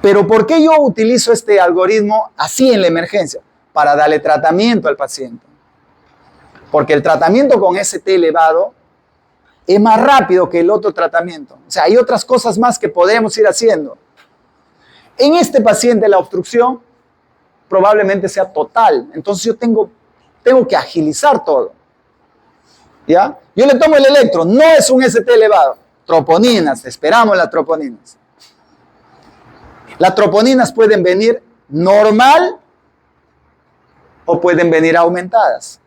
Pero ¿por qué yo utilizo este algoritmo así en la emergencia? Para darle tratamiento al paciente. Porque el tratamiento con ST elevado es más rápido que el otro tratamiento. O sea, hay otras cosas más que podemos ir haciendo. En este paciente la obstrucción probablemente sea total. Entonces yo tengo que agilizar todo. ¿Ya? Yo le tomo el electro, no es un ST elevado. Troponinas, esperamos las troponinas. Las troponinas pueden venir normal o pueden venir aumentadas.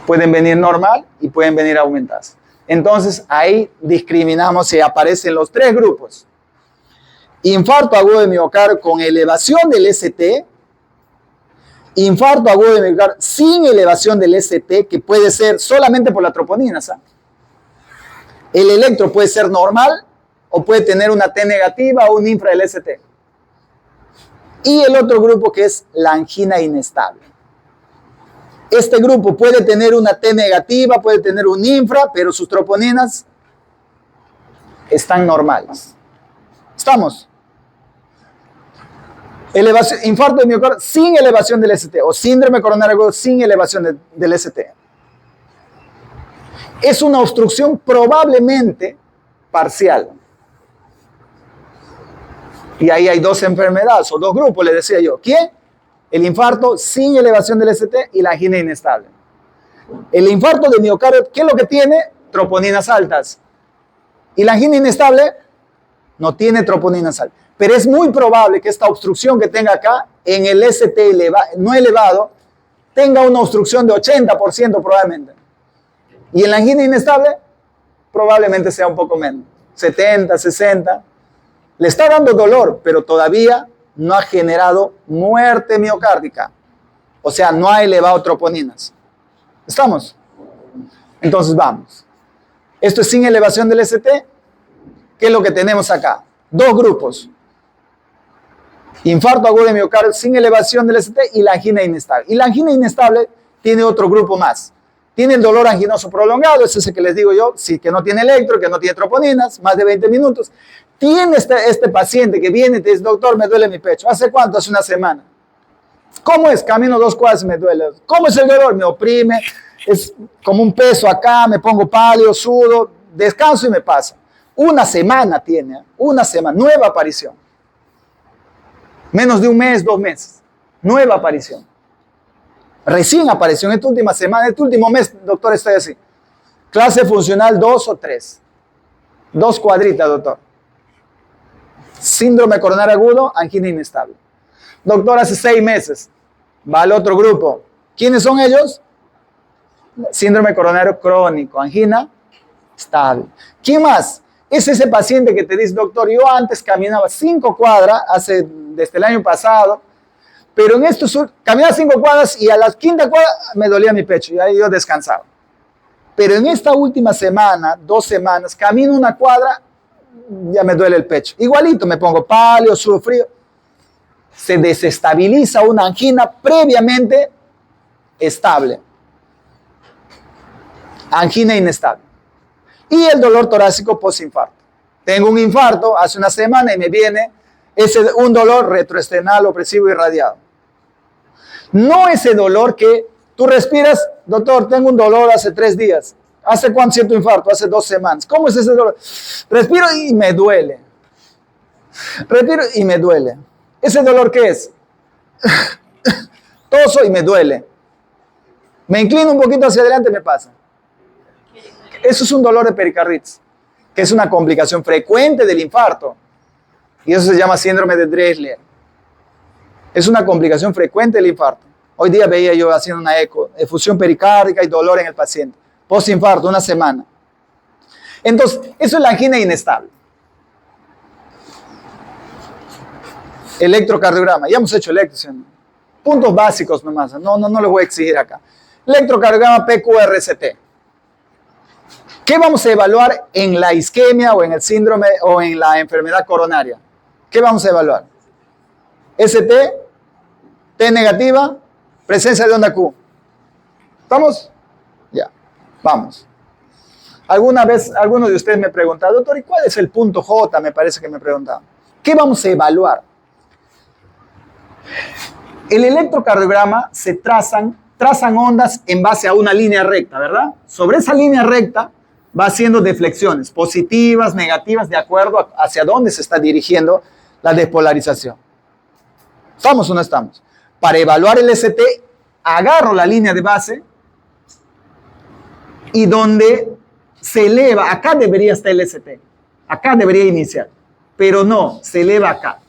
Pueden venir normal y pueden venir aumentadas. Entonces, ahí discriminamos y aparecen los tres grupos. Infarto agudo de miocardio con elevación del ST, infarto agudo de miocardio sin elevación del ST, que puede ser solamente por la troponina, ¿sabes? El electro puede ser normal o puede tener una T negativa o un infra del ST. Y el otro grupo que es la angina inestable. Este grupo puede tener una T negativa, puede tener un infra, pero sus troponinas están normales. ¿Estamos? Infarto de miocardio sin elevación del ST o síndrome coronario agudo sin elevación del ST. Es una obstrucción probablemente parcial. Y ahí hay dos enfermedades o dos grupos, les decía yo. ¿Quién? El infarto sin elevación del ST y la angina inestable. El infarto de miocardio, ¿qué es lo que tiene? Troponinas altas. Y la angina inestable no tiene troponinas altas. Pero es muy probable que esta obstrucción que tenga acá, en el ST no elevado, tenga una obstrucción de 80% probablemente. Y en la angina inestable, probablemente sea un poco menos. 70, 60. Le está dando dolor, pero todavía no ha generado muerte miocárdica. O sea, no ha elevado troponinas. ¿Estamos? Entonces vamos. Esto es sin elevación del ST. ¿Qué es lo que tenemos acá? Dos grupos. Infarto agudo de miocardio sin elevación del ST y la angina inestable. Y la angina inestable tiene otro grupo más. Tiene el dolor anginoso prolongado, ese es el que les digo yo, sí, que no tiene electro, que no tiene troponinas, más de 20 minutos. Tiene este paciente que viene y te dice, doctor, me duele mi pecho. ¿Hace cuánto? Hace una semana. ¿Cómo es? Camino 2 cuadras y me duele. ¿Cómo es el dolor? Me oprime, es como un peso acá, me pongo pálido, sudo, descanso y me pasa. Una semana tiene, una semana, nueva aparición. Menos de un mes, 2 meses. Nueva aparición. Recién apareció en esta última semana, en este último mes, doctor, estoy así. Clase funcional 2 o 3. 2 cuadritas, doctor. Síndrome coronario agudo, angina inestable. Doctor, hace 6 meses. Va al otro grupo. ¿Quiénes son ellos? Síndrome coronario crónico, angina estable. ¿Quién más? Es ese paciente que te dice, doctor, yo antes caminaba 5 cuadras, desde el año pasado, pero en estos caminaba 5 cuadras y a la 5ª cuadra me dolía mi pecho y ahí yo descansaba. Pero en esta última semana, 2 semanas, camino 1 cuadra, ya me duele el pecho. Igualito, me pongo pálido, sudo frío. Se desestabiliza una angina previamente estable. Angina inestable. Y el dolor torácico postinfarto. Tengo un infarto hace una semana y me viene un dolor retroesternal opresivo irradiado. No ese dolor que tú respiras, doctor, tengo un dolor hace 3 días. ¿Hace cuánto siento infarto? Hace 2 semanas. ¿Cómo es ese dolor? Respiro y me duele. Respiro y me duele. ¿Ese dolor qué es? Toso y me duele. Me inclino un poquito hacia adelante y me pasa. Eso es un dolor de pericarditis, que es una complicación frecuente del infarto. Y eso se llama síndrome de Dressler. Es una complicación frecuente del infarto. Hoy día veía yo haciendo una eco, efusión pericárdica y dolor en el paciente. Postinfarto, 1 semana. Entonces, eso es la angina inestable. Electrocardiograma. Ya hemos hecho electro. Puntos básicos nomás. No les voy a exigir acá. Electrocardiograma PQRST. ¿Qué vamos a evaluar en la isquemia o en el síndrome o en la enfermedad coronaria? ¿Qué vamos a evaluar? ST, T negativa, presencia de onda Q. ¿Estamos? Ya, vamos. Alguna vez, algunos de ustedes me preguntaron, doctor, ¿y cuál es el punto J? Me parece que me preguntaban. ¿Qué vamos a evaluar? El electrocardiograma se trazan ondas en base a una línea recta, ¿verdad? Sobre esa línea recta va haciendo deflexiones positivas, negativas, de acuerdo hacia dónde se está dirigiendo la despolarización. ¿Estamos o no estamos? Para evaluar el ST, agarro la línea de base y donde se eleva, acá debería estar el ST, acá debería iniciar, pero no, se eleva acá.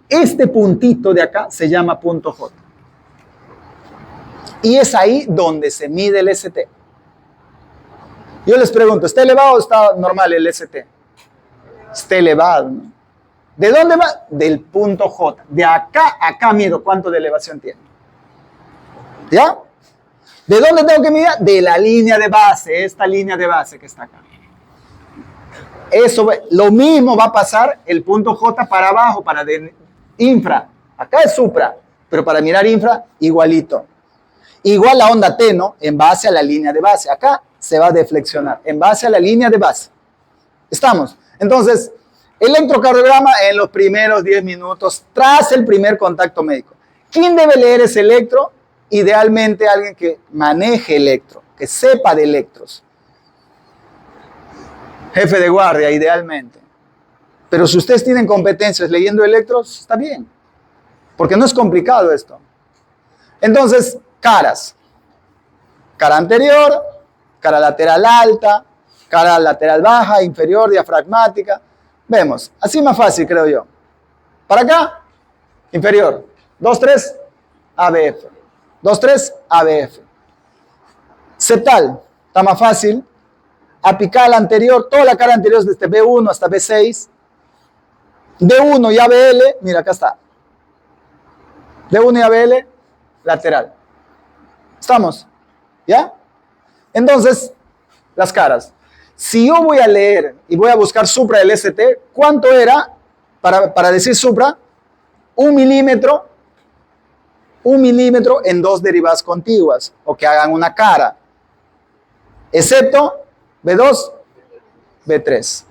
Este puntito de acá se llama punto J. Y es ahí donde se mide el ST. Yo les pregunto, ¿está elevado o está normal el ST? Está elevado, ¿no? ¿De dónde va? Del punto J. De acá a acá mido cuánto de elevación tiene. ¿Ya? ¿De dónde tengo que medir? De la línea de base, esta línea de base que está acá. Eso, lo mismo va a pasar el punto J para abajo, para de infra. Acá es supra, pero para mirar infra, igualito. Igual la onda T, ¿no? En base a la línea de base. Acá se va a deflexionar, en base a la línea de base. ¿Estamos? Entonces, electrocardiograma en los primeros 10 minutos tras el primer contacto médico. ¿Quién debe leer ese electro? Idealmente alguien que maneje electro, que sepa de electros. Jefe de guardia, idealmente. Pero si ustedes tienen competencias leyendo electros, está bien. Porque no es complicado esto. Entonces, caras. Cara anterior, cara lateral alta, cara lateral baja, inferior, diafragmática. Vemos, así más fácil, creo yo. Para acá, inferior. 2, 3, ABF. 2, 3, ABF. Septal, está más fácil. Apical anterior, toda la cara anterior desde B1 hasta B6. D1 y ABL, mira, acá está. D1 y ABL, lateral. ¿Estamos? ¿Ya? Entonces, las caras. Si yo voy a leer y voy a buscar supra del ST, ¿cuánto era para decir supra? 1 milímetro en 2 derivadas contiguas, o que hagan una cara. Excepto B2, B3.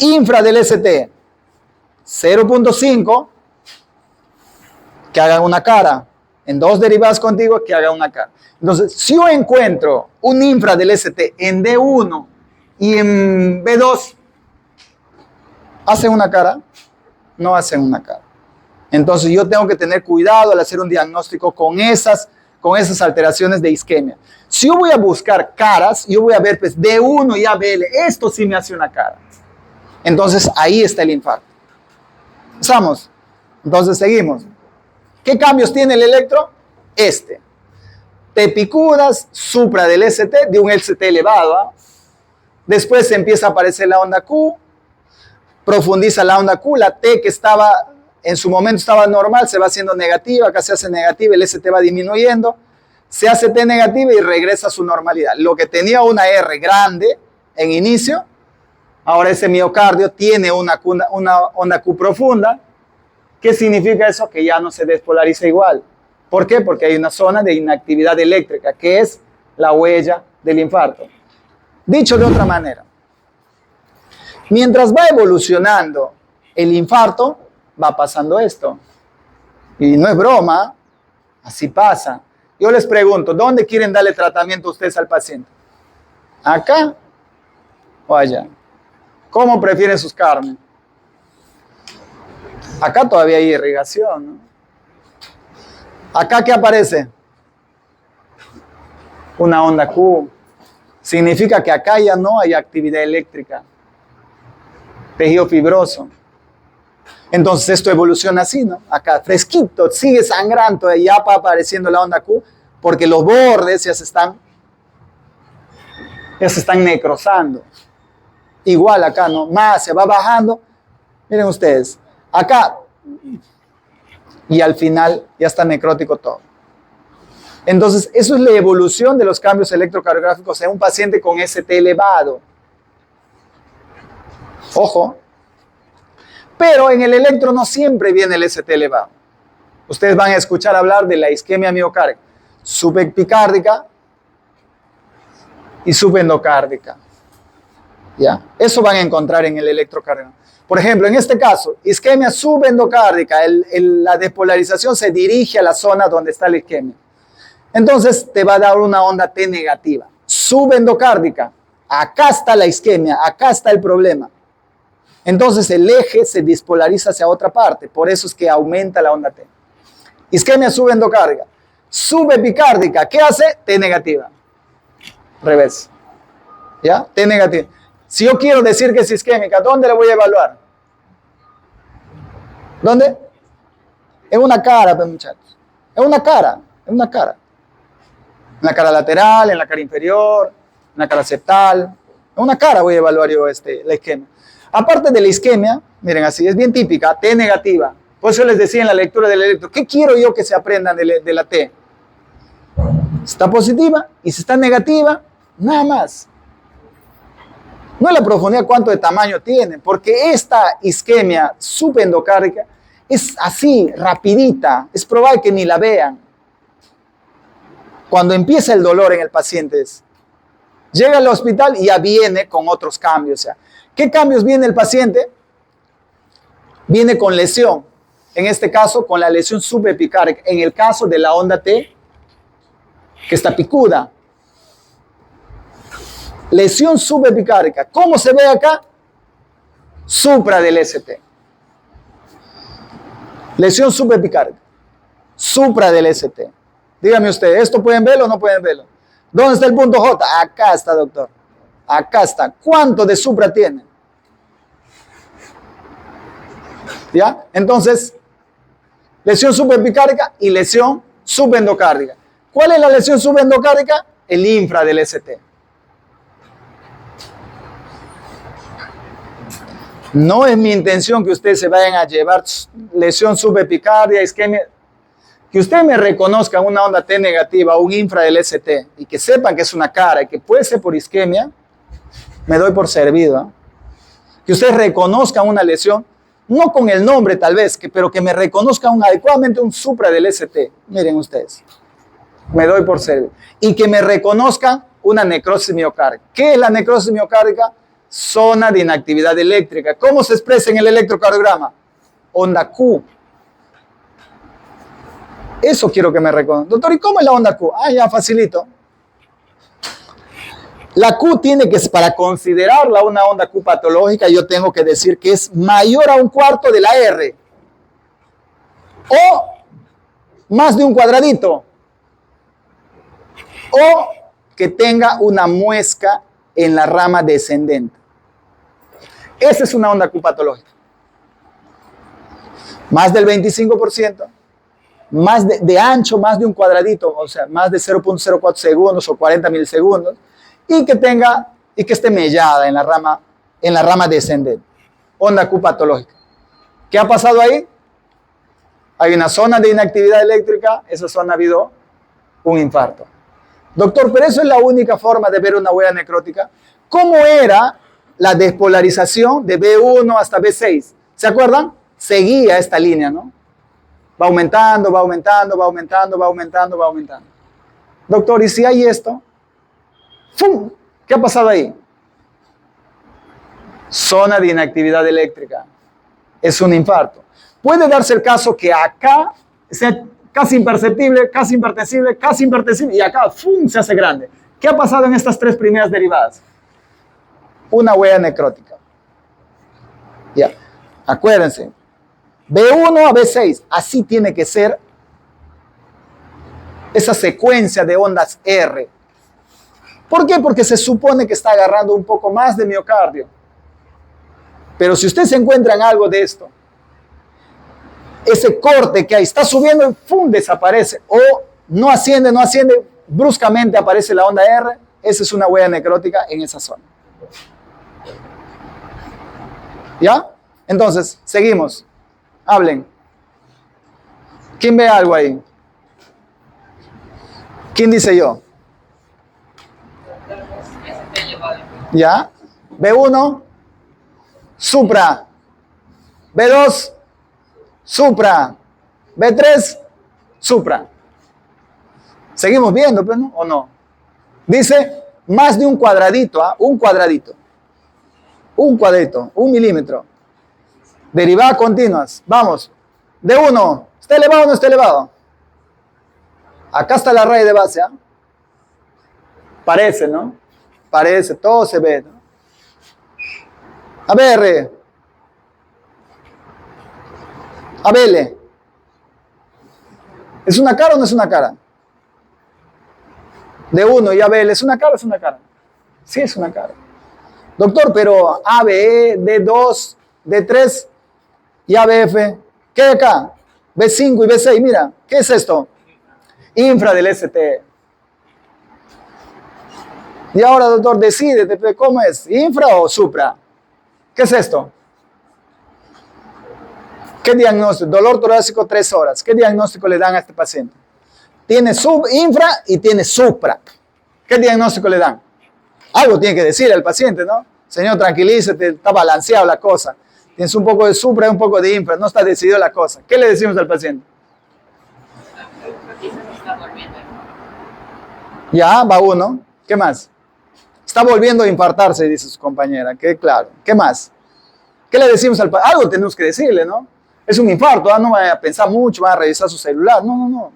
Infra del ST, 0.5, que hagan una cara. En 2 derivadas contiguas, que hagan una cara. Entonces, si yo encuentro un infra del ST en D1 y en B2, ¿hacen una cara? No hacen una cara. Entonces, yo tengo que tener cuidado al hacer un diagnóstico con esas alteraciones de isquemia. Si yo voy a buscar caras, yo voy a ver pues D1 y ABL. Esto sí me hace una cara. Entonces, ahí está el infarto. ¿Estamos? Entonces, seguimos. ¿Qué cambios tiene el electro? Te picudas, supra del ST, de un ST elevado. ¿Ah? Después empieza a aparecer la onda Q, profundiza la onda Q, la T que estaba, en su momento estaba normal, se va haciendo negativa, acá se hace negativa, el ST va disminuyendo, se hace T negativa y regresa a su normalidad. Lo que tenía una R grande en inicio, ahora ese miocardio tiene una onda Q profunda. ¿Qué significa eso? Que ya no se despolariza igual. ¿Por qué? Porque hay una zona de inactividad eléctrica, que es la huella del infarto. Dicho de otra manera, mientras va evolucionando el infarto, va pasando esto. Y no es broma, así pasa. Yo les pregunto, ¿dónde quieren darle tratamiento ustedes al paciente? ¿Acá o allá? ¿Cómo prefieren sus carnes? Acá todavía hay irrigación, ¿no? ¿Acá qué aparece? Una onda Q. Significa que acá ya no hay actividad eléctrica. Tejido fibroso. Entonces esto evoluciona así, ¿no? Acá fresquito, sigue sangrando, ya va apareciendo la onda Q, porque los bordes ya se están necrosando. Igual acá, ¿no? Más se va bajando. Miren ustedes, acá. Y al final ya está necrótico todo. Entonces, eso es la evolución de los cambios electrocardiográficos en un paciente con ST elevado. Ojo. Pero en el electro no siempre viene el ST elevado. Ustedes van a escuchar hablar de la isquemia miocárdica subepicárdica y subendocárdica. ¿Ya? Eso van a encontrar en el electrocardiograma. Por ejemplo, en este caso, isquemia subendocárdica, la despolarización se dirige a la zona donde está la isquemia. Entonces te va a dar una onda T negativa. Subendocárdica, acá está la isquemia, acá está el problema. Entonces el eje se despolariza hacia otra parte, por eso es que aumenta la onda T. Isquemia subendocárdica. Subepicárdica, ¿qué hace? T negativa. Revés. ¿Ya? T negativa. Si yo quiero decir que es isquémica, ¿dónde la voy a evaluar? ¿Dónde? En una cara, pues, muchachos. En una cara, en una cara. En la cara lateral, en la cara inferior, en la cara septal. En una cara voy a evaluar yo la isquemia. Aparte de la isquemia, miren así, es bien típica, T negativa. Por eso les decía en la lectura del electro, ¿qué quiero yo que se aprendan de la T? Está positiva y si está negativa, nada más. No es la profundidad cuánto de tamaño tiene, porque esta isquemia subendocárdica es así, rapidita, es probable que ni la vean. Cuando empieza el dolor en el paciente, llega al hospital y ya viene con otros cambios. O sea, ¿qué cambios viene el paciente? Viene con lesión, en este caso con la lesión subepicárdica, en el caso de la onda T, que está picuda. Lesión subepicárdica. ¿Cómo se ve acá? Supra del ST. Lesión subepicárdica. Supra del ST. Dígame usted, ¿esto pueden verlo o no pueden verlo? ¿Dónde está el punto J? Acá está, doctor. Acá está. ¿Cuánto de supra tiene? ¿Ya? Entonces, lesión subepicárdica y lesión subendocárdica. ¿Cuál es la lesión subendocárdica? El infra del ST. No es mi intención que ustedes se vayan a llevar lesión subepicardia, isquemia. Que ustedes me reconozcan una onda T negativa o un infra del ST y que sepan que es una cara y que puede ser por isquemia, me doy por servido. ¿Eh? Que ustedes reconozcan una lesión, no con el nombre tal vez, pero que me reconozcan adecuadamente un supra del ST. Miren ustedes, me doy por servido. Y que me reconozcan una necrosis miocárdica. ¿Qué es la necrosis miocárdica? Zona de inactividad eléctrica. ¿Cómo se expresa en el electrocardiograma? Onda Q. Eso quiero que me reconozcan. Doctor, ¿y cómo es la onda Q? Ah, ya, facilito. La Q tiene que, para considerarla una onda Q patológica, yo tengo que decir que es mayor a 1/4 de la R. O más de un cuadradito. O que tenga una muesca en la rama descendente. Esa es una onda Q patológica. Más del 25%, más de ancho, más de un cuadradito, o sea, más de 0.04 segundos o 40 milisegundos, y que esté mellada en la rama descendente. Onda Q patológica. ¿Qué ha pasado ahí? Hay una zona de inactividad eléctrica, esa zona ha habido un infarto. Doctor, pero eso es la única forma de ver una huella necrótica. ¿Cómo era la despolarización de B1 hasta B6? ¿Se acuerdan? Seguía esta línea, ¿no? Va aumentando, va aumentando, va aumentando, va aumentando, va aumentando. Doctor, ¿y si hay esto? ¡Fum! ¿Qué ha pasado ahí? Zona de inactividad eléctrica. Es un infarto. Puede darse el caso que acá sea casi imperceptible, casi imperceptible, casi imperceptible, y acá ¡fum! Se hace grande. ¿Qué ha pasado en estas tres primeras derivadas? Una huella necrótica. Ya. Acuérdense. B1 a B6. Así tiene que ser esa secuencia de ondas R. ¿Por qué? Porque se supone que está agarrando un poco más de miocardio. Pero si usted se encuentra en algo de esto, ese corte que hay está subiendo y ¡pum! Desaparece. O no asciende, bruscamente aparece la onda R. Esa es una huella necrótica en esa zona. ¿Ya? Entonces, seguimos. Hablen. ¿Quién ve algo ahí? ¿Quién dice yo? ¿Ya? B1, supra. B2, supra. B3, supra. Seguimos viendo, pues, ¿no? ¿O no? Dice más de un cuadradito, ¿ah? Un cuadradito. Un cuadrito, 1 milímetro. Derivadas continuas. Vamos. D1. ¿Está elevado o no está elevado? Acá está la raíz de base. ¿Eh? Parece, ¿no? Parece, todo se ve, ¿no? ABR. ABL. ¿Es una cara o no es una cara? D1 y ABL. ¿Es una cara o es una cara? Sí, es una cara. Doctor, pero ABE, D2, D3 y ABF, ¿qué hay acá? B5 y B6, mira, ¿qué es esto? Infra del ST. Y ahora, doctor, decídete, ¿cómo es? ¿Infra o supra? ¿Qué es esto? ¿Qué diagnóstico? Dolor torácico 3 horas. ¿Qué diagnóstico le dan a este paciente? Tiene infra y tiene supra. ¿Qué diagnóstico le dan? Algo tiene que decir el paciente, ¿no? Señor, tranquilízate, está balanceado la cosa. Tienes un poco de supra y un poco de infra, no está decidido la cosa. ¿Qué le decimos al paciente? Ya, va uno. ¿Qué más? Está volviendo a infartarse, dice su compañera. Qué claro. ¿Qué más? ¿Qué le decimos al paciente? Algo tenemos que decirle, ¿no? Es un infarto, no va a pensar mucho, va a revisar su celular. No.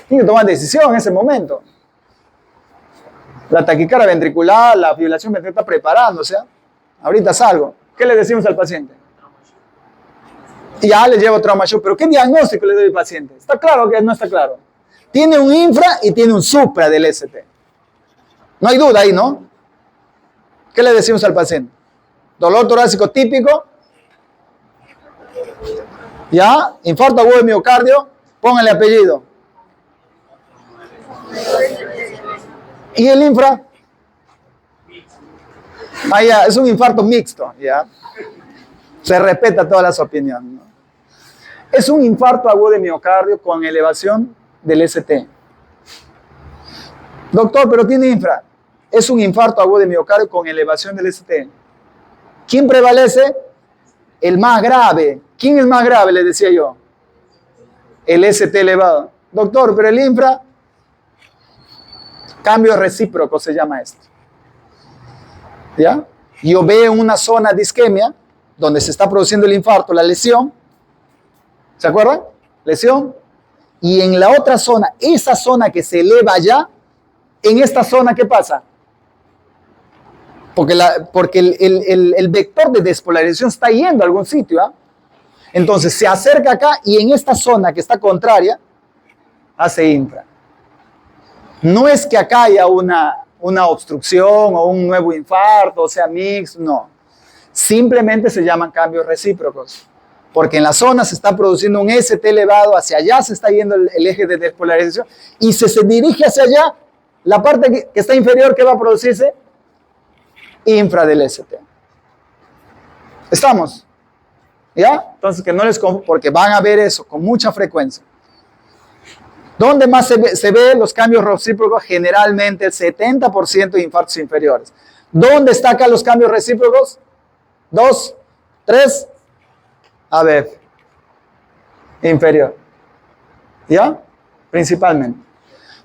Tiene que tomar decisión en ese momento. La taquicardia ventricular, la fibrilación ventricular está preparándose. Ahorita salgo. ¿Qué le decimos al paciente? Y ya le llevo trauma shock. ¿Pero qué diagnóstico le doy al paciente? ¿Está claro o no está claro? Tiene un infra y tiene un supra del ST. No hay duda ahí, ¿no? ¿Qué le decimos al paciente? Dolor torácico típico. ¿Ya? Infarto agudo de miocardio. Póngale apellido. ¿Y el infra? Ah, ya, es un infarto mixto, ¿ya? Se respeta todas las opiniones, ¿no? Es un infarto agudo de miocardio con elevación del ST. Doctor, pero tiene infra. Es un infarto agudo de miocardio con elevación del ST. ¿Quién prevalece? El más grave. ¿Quién es más grave? Le decía yo. El ST elevado. Doctor, pero el infra... Cambio recíproco se llama esto. ¿Ya? Yo veo una zona de isquemia donde se está produciendo el infarto, la lesión. ¿Se acuerdan? Lesión. Y en la otra zona, esa zona que se eleva allá, en esta zona, ¿qué pasa? Porque el vector de despolarización está yendo a algún sitio. ¿Ah? Entonces se acerca acá y en esta zona que está contraria, hace infra. No es que acá haya una obstrucción o un nuevo infarto, o sea, mix, no. Simplemente se llaman cambios recíprocos. Porque en la zona se está produciendo un ST elevado, hacia allá se está yendo el eje de despolarización y se dirige hacia allá, la parte que está inferior, ¿qué va a producirse? Infra del ST. ¿Estamos? ¿Ya? Entonces que no les porque van a ver eso con mucha frecuencia. ¿Dónde más se ve los cambios recíprocos? Generalmente el 70% de infartos inferiores. ¿Dónde está acá los cambios recíprocos? 2, 3, AVF. Inferior. ¿Ya? Principalmente.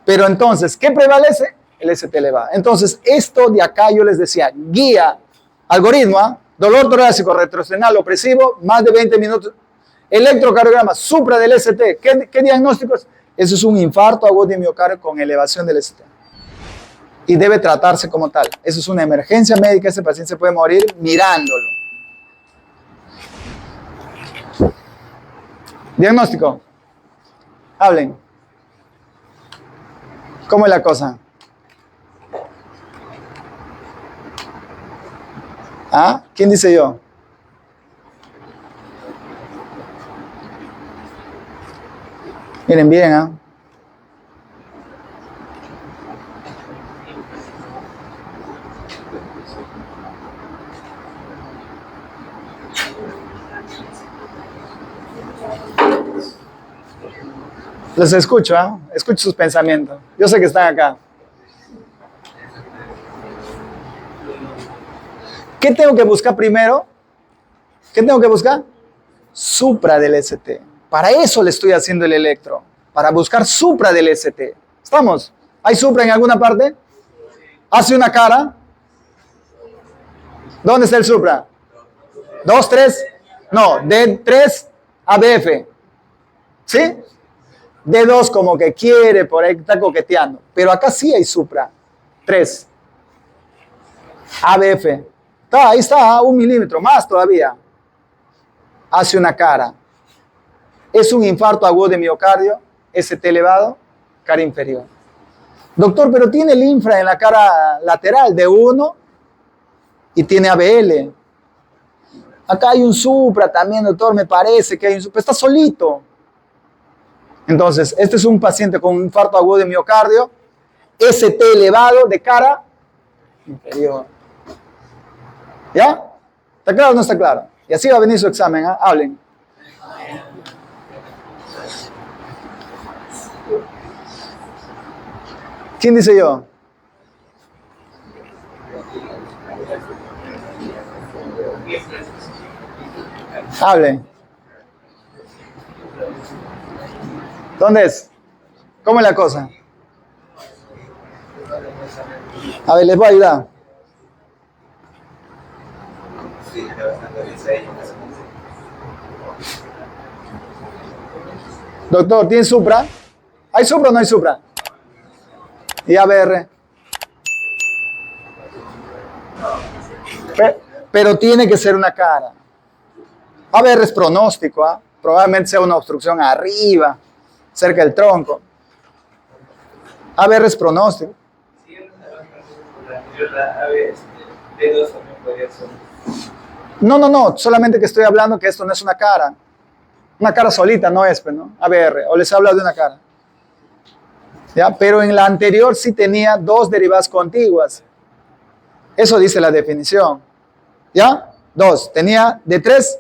Pero entonces, ¿qué prevalece? El ST elevado. Entonces, esto de acá yo les decía, guía, algoritmo, dolor torácico retrosternal opresivo, más de 20 minutos, electrocardiograma, supra del ST. ¿Qué diagnóstico es? Eso es un infarto agudo de miocardio con elevación del ST. Y debe tratarse como tal. Eso es una emergencia médica, ese paciente se puede morir mirándolo. Diagnóstico. Hablen. ¿Cómo es la cosa? ¿Ah? ¿Quién dice yo? Miren bien, ¿ah? Los escucho, ¿ah? Escucho sus pensamientos. Yo sé que están acá. ¿Qué tengo que buscar primero? ¿Qué tengo que buscar? Supra del ST. Para eso le estoy haciendo el electro. Para buscar supra del ST. ¿Estamos? ¿Hay supra en alguna parte? Hace una cara. ¿Dónde está el supra? 2, 3. No, D3 ABF. ¿Sí? D2 como que quiere, por ahí está coqueteando. Pero acá sí hay supra. 3. ABF. Ahí está, 1 milímetro más todavía. Hace una cara. Es un infarto agudo de miocardio, ST elevado, cara inferior. Doctor, pero tiene el infra en la cara lateral de 1 y tiene ABL. Acá hay un supra también, doctor, me parece que hay un supra. Está solito. Entonces, este es un paciente con un infarto agudo de miocardio, ST elevado de cara inferior. ¿Ya? ¿Está claro o no está claro? Y así va a venir su examen, ¿eh? Hablen. ¿Quién dice yo? Hablen. ¿Dónde es? ¿Cómo es la cosa? A ver, les voy a ayudar. Doctor, ¿tiene Supra? ¿Hay Supra o no hay Supra? Y ABR. Pero tiene que ser una cara. ABR es pronóstico, ¿eh? Probablemente sea una obstrucción arriba, cerca del tronco. ABR es pronóstico. No, solamente que estoy hablando que esto no es una cara. Una cara solita no es, ¿no? ABR, o les hablo de una cara. ¿Ya? Pero en la anterior sí tenía dos derivadas contiguas. Eso dice la definición. ¿Ya? Dos. Tenía D3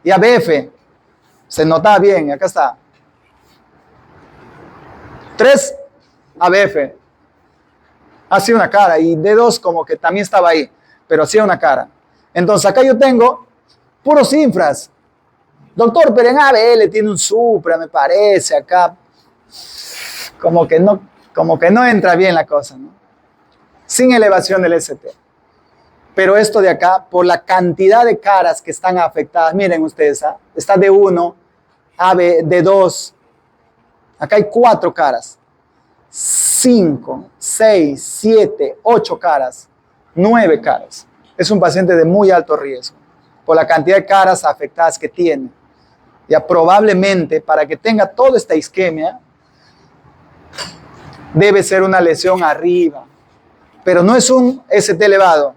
y ABF. Se notaba bien, acá está. 3 ABF. Hacía una cara y D2 como que también estaba ahí, pero hacía una cara. Entonces acá yo tengo puros infras. Doctor, pero en ABL tiene un Supra, me parece, acá. Como que no entra bien la cosa, ¿no? Sin elevación del ST. Pero esto de acá, por la cantidad de caras que están afectadas, miren ustedes, ¿eh? Está D1, AB, D2. Acá hay 4 caras. 5, 6, 7, 8 caras. 9 caras. Es un paciente de muy alto riesgo por la cantidad de caras afectadas que tiene. Ya probablemente para que tenga toda esta isquemia debe ser una lesión arriba, pero no es un ST elevado.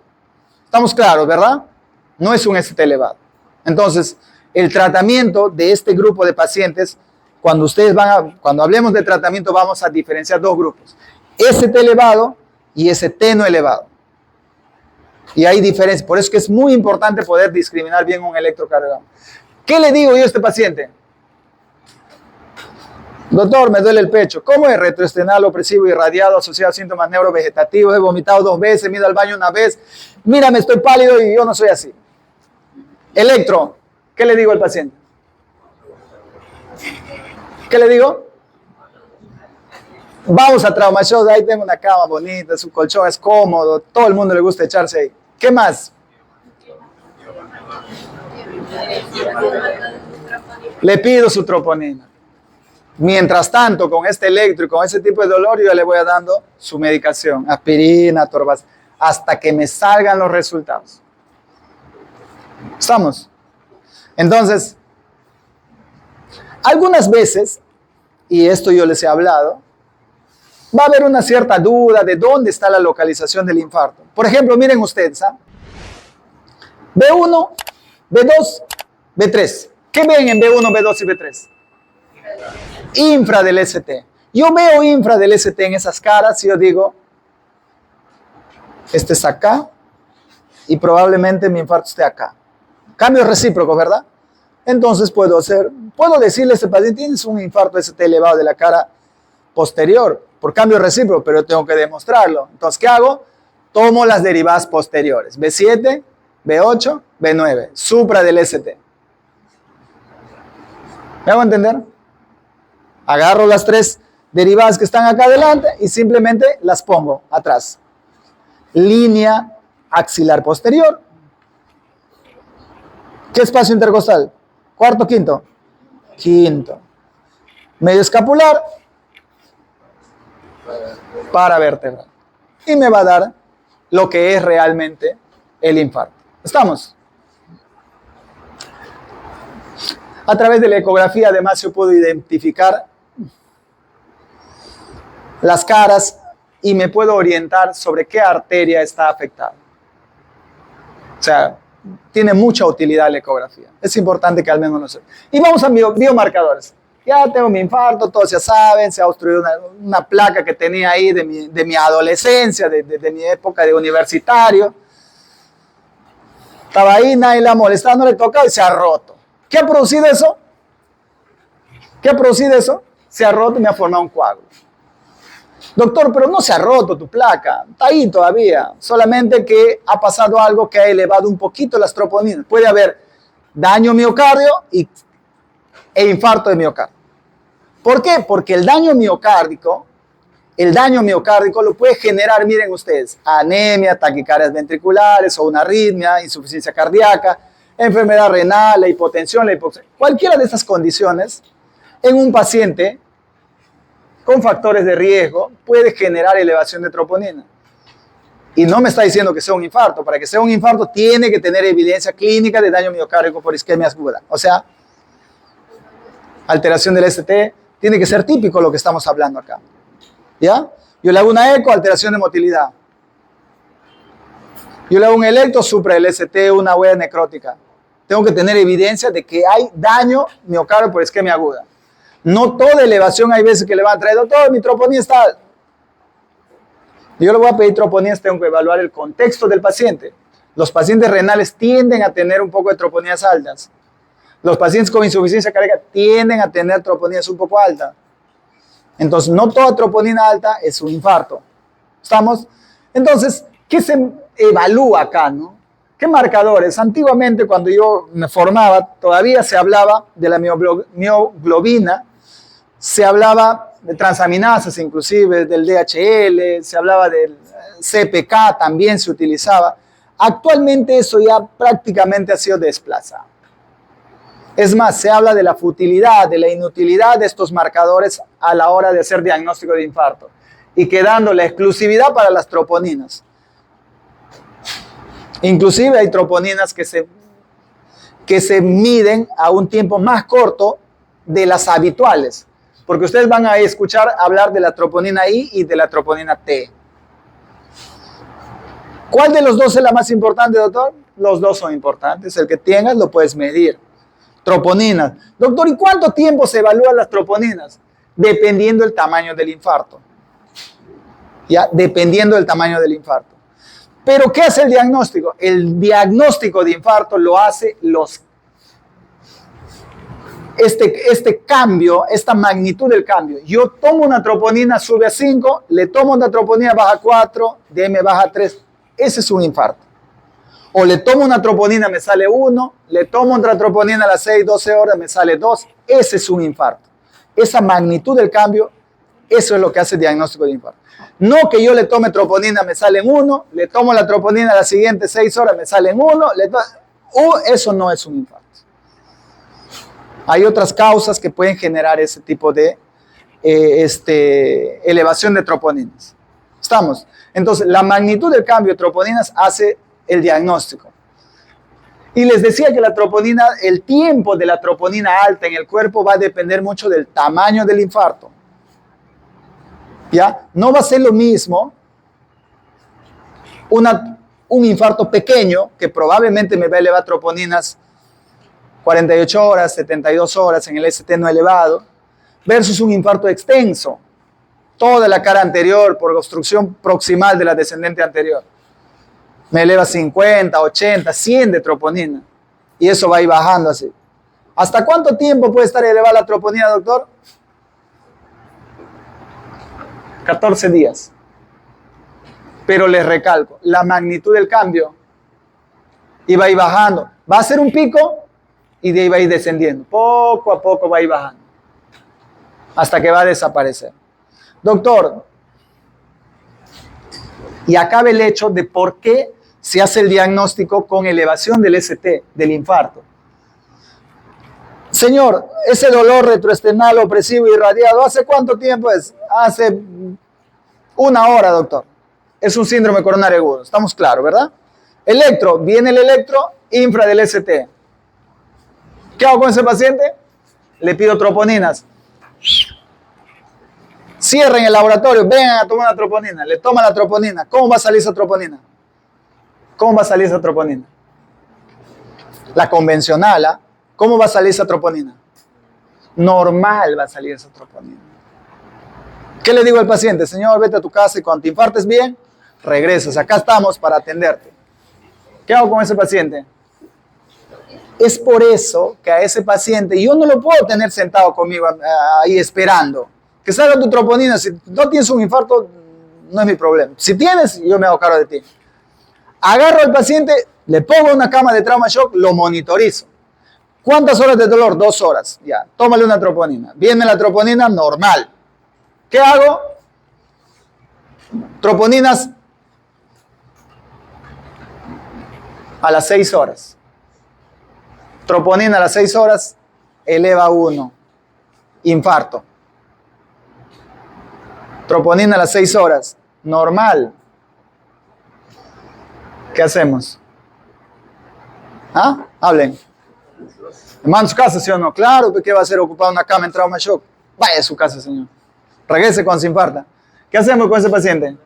Estamos claros, ¿verdad? No es un ST elevado. Entonces, el tratamiento de este grupo de pacientes, cuando hablemos de tratamiento, vamos a diferenciar dos grupos: ST elevado y ST no elevado. Y hay diferencias, por eso es que es muy importante poder discriminar bien un electrocardiograma. ¿Qué le digo yo a este paciente? Doctor, me duele el pecho. ¿Cómo es? Retroesternal opresivo irradiado asociado a síntomas neurovegetativos. He vomitado 2 veces, me he ido al baño 1 vez. Mírame, estoy pálido y yo no soy así. Electro. ¿Qué le digo al paciente? ¿Qué le digo? Vamos a Trauma Show. Ahí tengo una cama bonita, su colchón es cómodo. Todo el mundo le gusta echarse ahí. ¿Qué más? Le pido su troponina. Mientras tanto, con este electro y con ese tipo de dolor, yo le voy dando su medicación, aspirina, torbacina, hasta que me salgan los resultados. ¿Estamos? Entonces, algunas veces, y esto yo les he hablado, va a haber una cierta duda de dónde está la localización del infarto. Por ejemplo, miren ustedes, ¿ah? B1, B2, B3. ¿Qué ven en B1, B2 y B3? Infra del ST. Yo veo infra del ST en esas caras y yo digo, este es acá y probablemente mi infarto esté acá. Cambios recíprocos, ¿verdad? Entonces puedo decirle a este paciente, tienes un infarto ST elevado de la cara posterior por cambio recíproco, pero tengo que demostrarlo. Entonces, ¿qué hago? Tomo las derivadas posteriores, B7, B8, B9, supra del ST. ¿Me hago entender? Agarro las 3 derivadas que están acá adelante y simplemente las pongo atrás. Línea axilar posterior. ¿Qué espacio intercostal? ¿Cuarto, quinto? Quinto. Medio escapular. Paravertebral. Y me va a dar lo que es realmente el infarto. ¿Estamos? A través de la ecografía, además, yo puedo identificar las caras y me puedo orientar sobre qué arteria está afectada. O sea, tiene mucha utilidad la ecografía. Es importante que al menos lo sepa. Y vamos a biomarcadores. Ya tengo mi infarto, todos ya saben, se ha obstruido una placa que tenía ahí de mi adolescencia, de mi época de universitario. Estaba ahí, nadie la ha molestado, no le tocaba y se ha roto. ¿Qué ha producido eso? ¿Qué ha producido eso? Se ha roto y me ha formado un coágulo. Doctor, pero no se ha roto tu placa, está ahí todavía, solamente que ha pasado algo que ha elevado un poquito las troponinas. Puede haber daño miocardio e infarto de miocardio. ¿Por qué? Porque el daño miocárdico lo puede generar, miren ustedes, anemia, taquicardias ventriculares o una arritmia, insuficiencia cardíaca, enfermedad renal, la hipotensión, la hipoxia. Cualquiera de estas condiciones en un paciente con factores de riesgo puede generar elevación de troponina. Y no me está diciendo que sea un infarto. Para que sea un infarto tiene que tener evidencia clínica de daño miocárdico por isquemia aguda. O sea, alteración del ST, tiene que ser típico lo que estamos hablando acá. ¿Ya? Yo le hago una eco, alteración de motilidad. Yo le hago un electro, supra el ST, una huella necrótica. Tengo que tener evidencia de que hay daño miocardio por isquemia aguda. No toda elevación, hay veces que le van a traer, doctor, mi troponina está... Yo le voy a pedir troponinas, tengo que evaluar el contexto del paciente. Los pacientes renales tienden a tener un poco de troponinas altas. Los pacientes con insuficiencia cardíaca tienden a tener troponinas un poco altas. Entonces, no toda troponina alta es un infarto. ¿Estamos? Entonces, ¿qué se evalúa acá, no? ¿Qué marcadores? Antiguamente, cuando yo me formaba, todavía se hablaba de la mioglobina, se hablaba de transaminasas inclusive, del DHL, se hablaba del CPK, también se utilizaba. Actualmente eso ya prácticamente ha sido desplazado. Es más, se habla de la futilidad, de la inutilidad de estos marcadores a la hora de hacer diagnóstico de infarto y quedando la exclusividad para las troponinas. Inclusive hay troponinas que se miden a un tiempo más corto de las habituales, porque ustedes van a escuchar hablar de la troponina I y de la troponina T. ¿Cuál de los dos es la más importante, doctor? Los dos son importantes, el que tengas lo puedes medir. Troponinas. Doctor, ¿y cuánto tiempo se evalúan las troponinas? Dependiendo del tamaño del infarto. ¿Ya? Dependiendo del tamaño del infarto. Pero, ¿qué hace el diagnóstico? El diagnóstico de infarto lo hace este cambio, esta magnitud del cambio. Yo tomo una troponina, sube a 5, le tomo una troponina, baja a 4, DM baja a 3. Ese es un infarto. O le tomo una troponina, me sale 1, le tomo otra troponina a las 6, 12 horas, me sale 2. Ese es un infarto. Esa magnitud del cambio, eso es lo que hace el diagnóstico de infarto. No que yo le tome troponina, me salen 1, le tomo la troponina a las siguientes 6 horas, me salen 1, eso no es un infarto. Hay otras causas que pueden generar ese tipo de elevación de troponinas. ¿Estamos? Entonces, la magnitud del cambio de troponinas hace el diagnóstico. Y les decía que la troponina, el tiempo de la troponina alta en el cuerpo va a depender mucho del tamaño del infarto. ¿Ya? No va a ser lo mismo un infarto pequeño, que probablemente me va a elevar troponinas 48 horas, 72 horas en el ST no elevado, versus un infarto extenso, toda la cara anterior por obstrucción proximal de la descendente anterior. Me eleva 50, 80, 100 de troponina. Y eso va a ir bajando así. ¿Hasta cuánto tiempo puede estar elevada la troponina, doctor? 14 días. Pero les recalco, la magnitud del cambio iba a ir bajando. Va a ser un pico y de ahí va a ir descendiendo. Poco a poco va a ir bajando. Hasta que va a desaparecer. Doctor, y acaba el hecho de por qué se hace el diagnóstico con elevación del ST, del infarto. Señor, ese dolor retroesternal opresivo irradiado, ¿hace cuánto tiempo es? Hace 1 hora, doctor. Es un síndrome coronario agudo, estamos claros, ¿verdad? Electro, viene el electro, infra del ST. ¿Qué hago con ese paciente? Le pido troponinas. Cierren el laboratorio, vengan a tomar una troponina, le toman la troponina. ¿Cómo va a salir esa troponina? ¿Cómo va a salir esa troponina? La convencional, ¿ah? ¿Cómo va a salir esa troponina? normal va a salir esa troponina. ¿Qué le digo al paciente? Señor, vete a tu casa y cuando te infartes bien, regresas. Acá estamos para atenderte. ¿Qué hago con ese paciente? Es por eso que a ese paciente yo no lo puedo tener sentado conmigo ahí esperando. Que salga tu troponina. Si no tienes un infarto, no es mi problema. Si tienes, yo me hago cargo de ti. Agarro al paciente, le pongo una cama de trauma shock, lo monitorizo. ¿Cuántas horas de dolor? 2 horas. Ya, tómale una troponina. Viene la troponina normal. ¿Qué hago? Troponinas a las 6 horas. Troponina a las 6 horas, eleva 1. Infarto. Troponina a las 6 horas, normal. ¿Qué hacemos? ¿Ah? Hablen. ¿Me manda a su casa, sí o no? Claro, ¿qué va a hacer ocupar una cama en trauma shock? Vaya a su casa, señor. Regrese cuando se infarta. ¿Qué hacemos con ese paciente?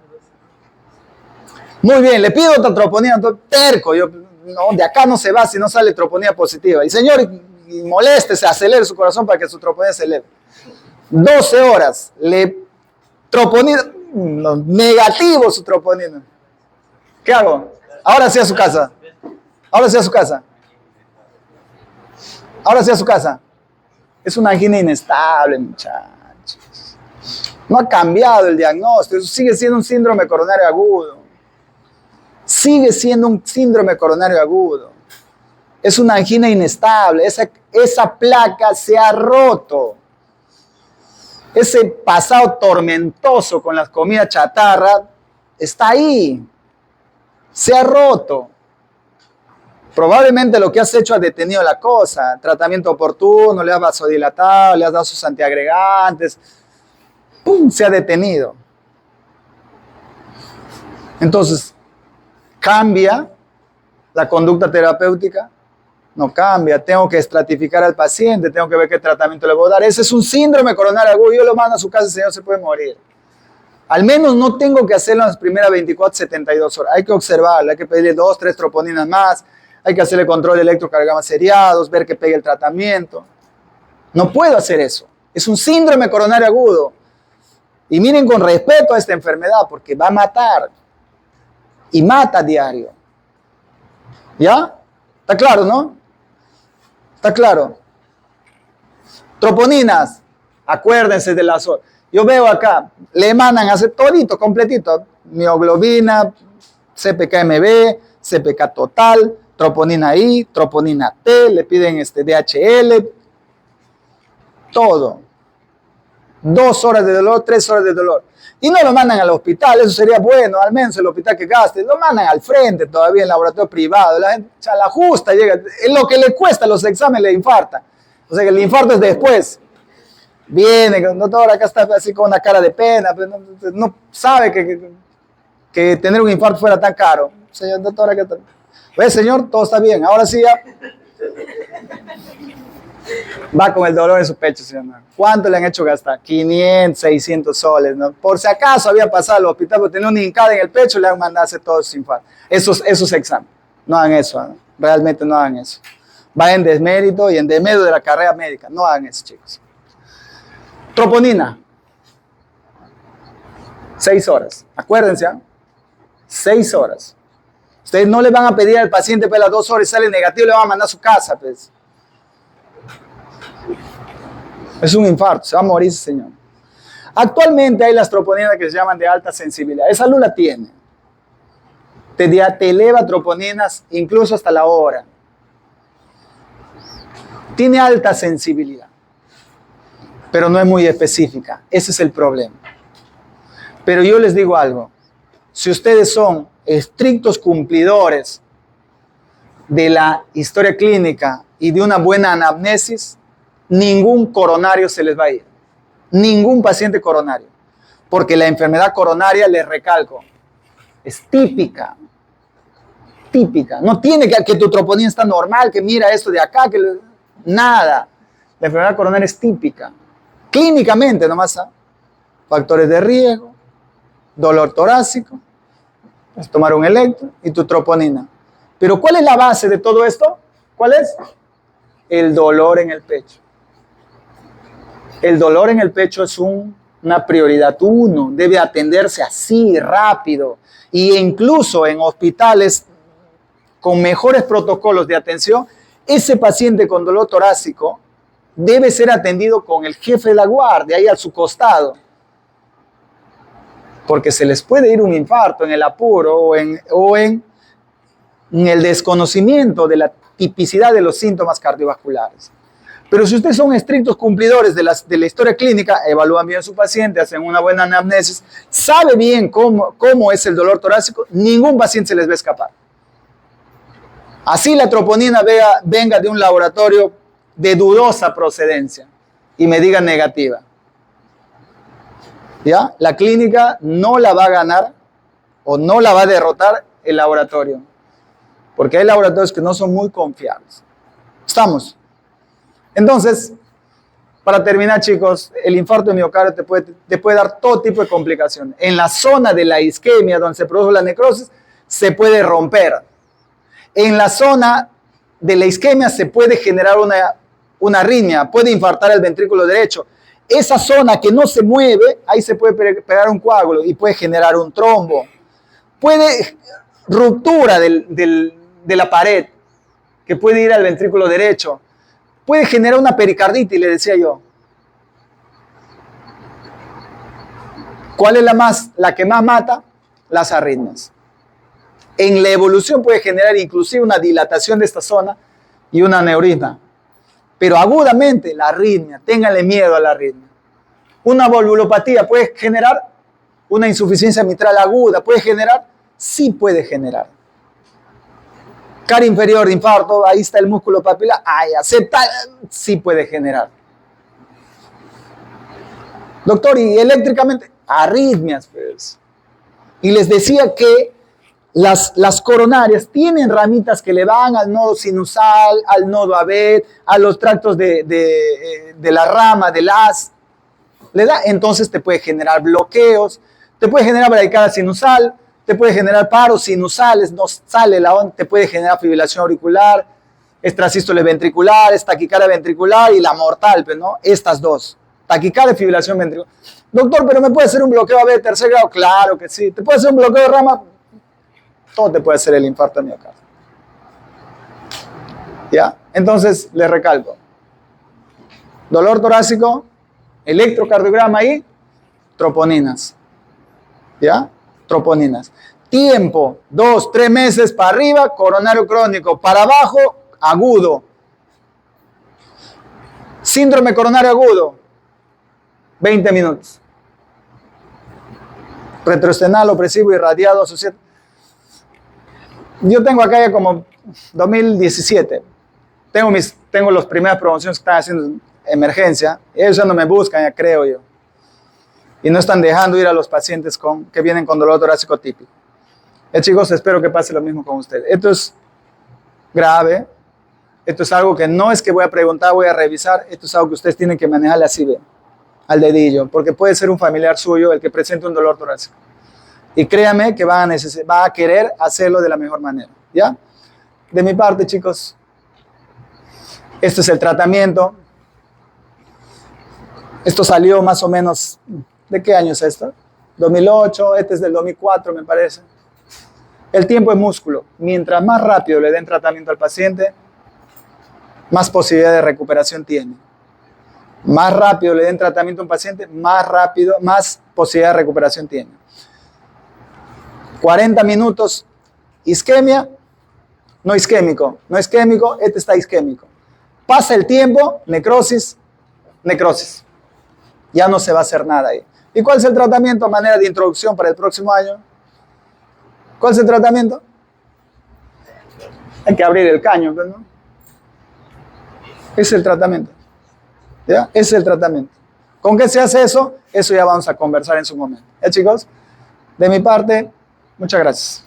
Muy bien, le pido otra troponina, terco. No, de acá no se va si no sale troponina positiva. Y señor, y moléstese, acelere su corazón para que su troponina se eleve. 12 horas, troponina, no, negativo su troponina. ¿Qué hago? Ahora sí a su casa. Ahora sí a su casa. Ahora sí a su casa. Es una angina inestable, muchachos. No ha cambiado el diagnóstico. Sigue siendo un síndrome coronario agudo. Sigue siendo un síndrome coronario agudo. Es una angina inestable. Esa placa se ha roto. Ese pasado tormentoso con las comidas chatarra está ahí. Se ha roto. Probablemente lo que has hecho ha detenido la cosa. Tratamiento oportuno, le has vasodilatado, le has dado sus antiagregantes. ¡Pum! Se ha detenido. Entonces, ¿cambia la conducta terapéutica? No cambia. Tengo que estratificar al paciente, tengo que ver qué tratamiento le voy a dar. Ese es un síndrome coronario agudo. Yo lo mando a su casa, el señor se puede morir. Al menos no tengo que hacerlo en las primeras 24, 72 horas. Hay que observarle, hay que pedirle 2, 3 troponinas más, hay que hacerle control de electrocardiogramas seriados, ver que pegue el tratamiento. No puedo hacer eso. Es un síndrome coronario agudo. Y miren con respeto a esta enfermedad, porque va a matar. Y mata a diario. ¿Ya? ¿Está claro, no? ¿Está claro? Troponinas. Acuérdense de las horas. Yo veo acá, le mandan a hacer todito, completito. Mioglobina, CPK-MB, CPK total, troponina I, troponina T, le piden DHL, todo. 2 horas de dolor, 3 horas de dolor. Y no lo mandan al hospital, eso sería bueno, al menos el hospital que gaste. Lo mandan al frente todavía en laboratorio privado. La gente, o sea, la justa llega. En lo que le cuesta los exámenes le infarta. O sea que el infarto es después. Viene, doctor, acá está así con una cara de pena, pero no sabe que tener un infarto fuera tan caro. Señor, doctor, acá está. Pues, señor, todo está bien. Ahora sí ya va con el dolor en su pecho, señor. ¿Cuánto le han hecho gastar? 500, 600 soles, ¿no? Por si acaso había pasado al hospital, porque tenía una hincada en el pecho y le han mandado a hacer todos sus infartos. Esos exámenes. No hagan eso, ¿no? Realmente no hagan eso. Va en desmérito y en desmérito de la carrera médica. No hagan eso, chicos. Troponina. 6 horas. Acuérdense, ¿eh? 6 horas. Ustedes no le van a pedir al paciente para las 2 horas y sale negativo, le van a mandar a su casa, pues. Es un infarto, se va a morir ese señor. Actualmente hay las troponinas que se llaman de alta sensibilidad. Esa luz la tiene. Te eleva troponinas incluso hasta la hora. Tiene alta sensibilidad, pero no es muy específica. Ese es el problema. Pero yo les digo algo. Si ustedes son estrictos cumplidores de la historia clínica y de una buena anamnesis, ningún coronario se les va a ir. Ningún paciente coronario. Porque la enfermedad coronaria, les recalco, es típica. Típica. No tiene que tu troponina está normal, que mira esto de acá, nada. La enfermedad coronaria es típica. Clínicamente nomás. Factores de riesgo, dolor torácico, vas a tomar un electro y tu troponina. Pero ¿cuál es la base de todo esto? ¿Cuál es? El dolor en el pecho. El dolor en el pecho es una prioridad 1, debe atenderse así, rápido. Y incluso en hospitales con mejores protocolos de atención, ese paciente con dolor torácico debe ser atendido con el jefe de la guardia ahí a su costado. Porque se les puede ir un infarto en el apuro o en el desconocimiento de la tipicidad de los síntomas cardiovasculares. Pero si ustedes son estrictos cumplidores de la historia clínica, evalúan bien a su paciente, hacen una buena anamnesis, sabe bien cómo es el dolor torácico, ningún paciente se les va a escapar. Así la troponina venga de un laboratorio de dudosa procedencia y me diga negativa. ¿Ya? La clínica no la va a ganar o no la va a derrotar el laboratorio. Porque hay laboratorios que no son muy confiables. ¿Estamos? Entonces, para terminar, chicos, el infarto de miocardio te puede dar todo tipo de complicaciones. En la zona de la isquemia, donde se produce la necrosis, se puede romper. En la zona de la isquemia se puede generar una arritmia, puede infartar el ventrículo derecho. Esa zona que no se mueve, ahí se puede pegar un coágulo y puede generar un trombo. Puede ruptura de la pared, que puede ir al ventrículo derecho. Puede generar una pericarditis, le decía yo. ¿Cuál es la que más mata? Las arritmias. En la evolución puede generar inclusive una dilatación de esta zona y un aneurisma. Pero agudamente la arritmia, ténganle miedo a la arritmia. Una valvulopatía puede generar una insuficiencia mitral aguda, puede generar, sí puede generar. Cara inferior de infarto, ahí está el músculo papilar, acepta, sí puede generar. Doctor, y eléctricamente, arritmias, pues. Y les decía que las coronarias tienen ramitas que le van al nodo sinusal, al nodo Abed, a los tractos de la rama, del haz. Le da, entonces te puede generar bloqueos, te puede generar bradicardia sinusal, te puede generar paros sinusales, no sale la onda, te puede generar fibrilación auricular, extrasístoles ventriculares, taquicardia ventricular y la mortal, ¿no? Estas dos, taquicardia y fibrilación ventricular. Doctor, ¿pero me puede hacer un bloqueo AB de tercer grado? Claro que sí. ¿Te puede hacer un bloqueo de rama? Todo te puede hacer el infarto de miocardio. ¿Ya? Entonces, les recalco. Dolor torácico, electrocardiograma y troponinas. ¿Ya? Troponinas. Tiempo, 2, 3 meses para arriba, coronario crónico. Para abajo, agudo. Síndrome coronario agudo, 20 minutos. Retroesternal, opresivo, irradiado, asociado. Yo tengo acá ya como 2017. Tengo las primeras promociones que están haciendo emergencia. Ellos ya no me buscan, ya creo yo. Y no están dejando ir a los pacientes que vienen con dolor torácico típico. Chicos, espero que pase lo mismo con ustedes. Esto es grave. Esto es algo que no es que voy a preguntar, voy a revisar. Esto es algo que ustedes tienen que manejarle así, bien, al dedillo. Porque puede ser un familiar suyo el que presente un dolor torácico. Y créanme que va a querer hacerlo de la mejor manera. ¿Ya? De mi parte, chicos, este es el tratamiento. Esto salió más o menos... ¿De qué año es esto? 2008, este es del 2004, me parece. El tiempo es músculo. Mientras más rápido le den tratamiento al paciente, más posibilidad de recuperación tiene. Más rápido le den tratamiento a un paciente, más posibilidad de recuperación tiene. 40 minutos, isquemia, no isquémico. No isquémico, este está isquémico. Pasa el tiempo, necrosis, necrosis. Ya no se va a hacer nada ahí. ¿Y cuál es el tratamiento a manera de introducción para el próximo año? ¿Cuál es el tratamiento? Hay que abrir el caño, ¿no? Ese es el tratamiento. ¿Ya? Ese es el tratamiento. ¿Con qué se hace eso? Eso ya vamos a conversar en su momento. ¿Ya, chicos? De mi parte, muchas gracias.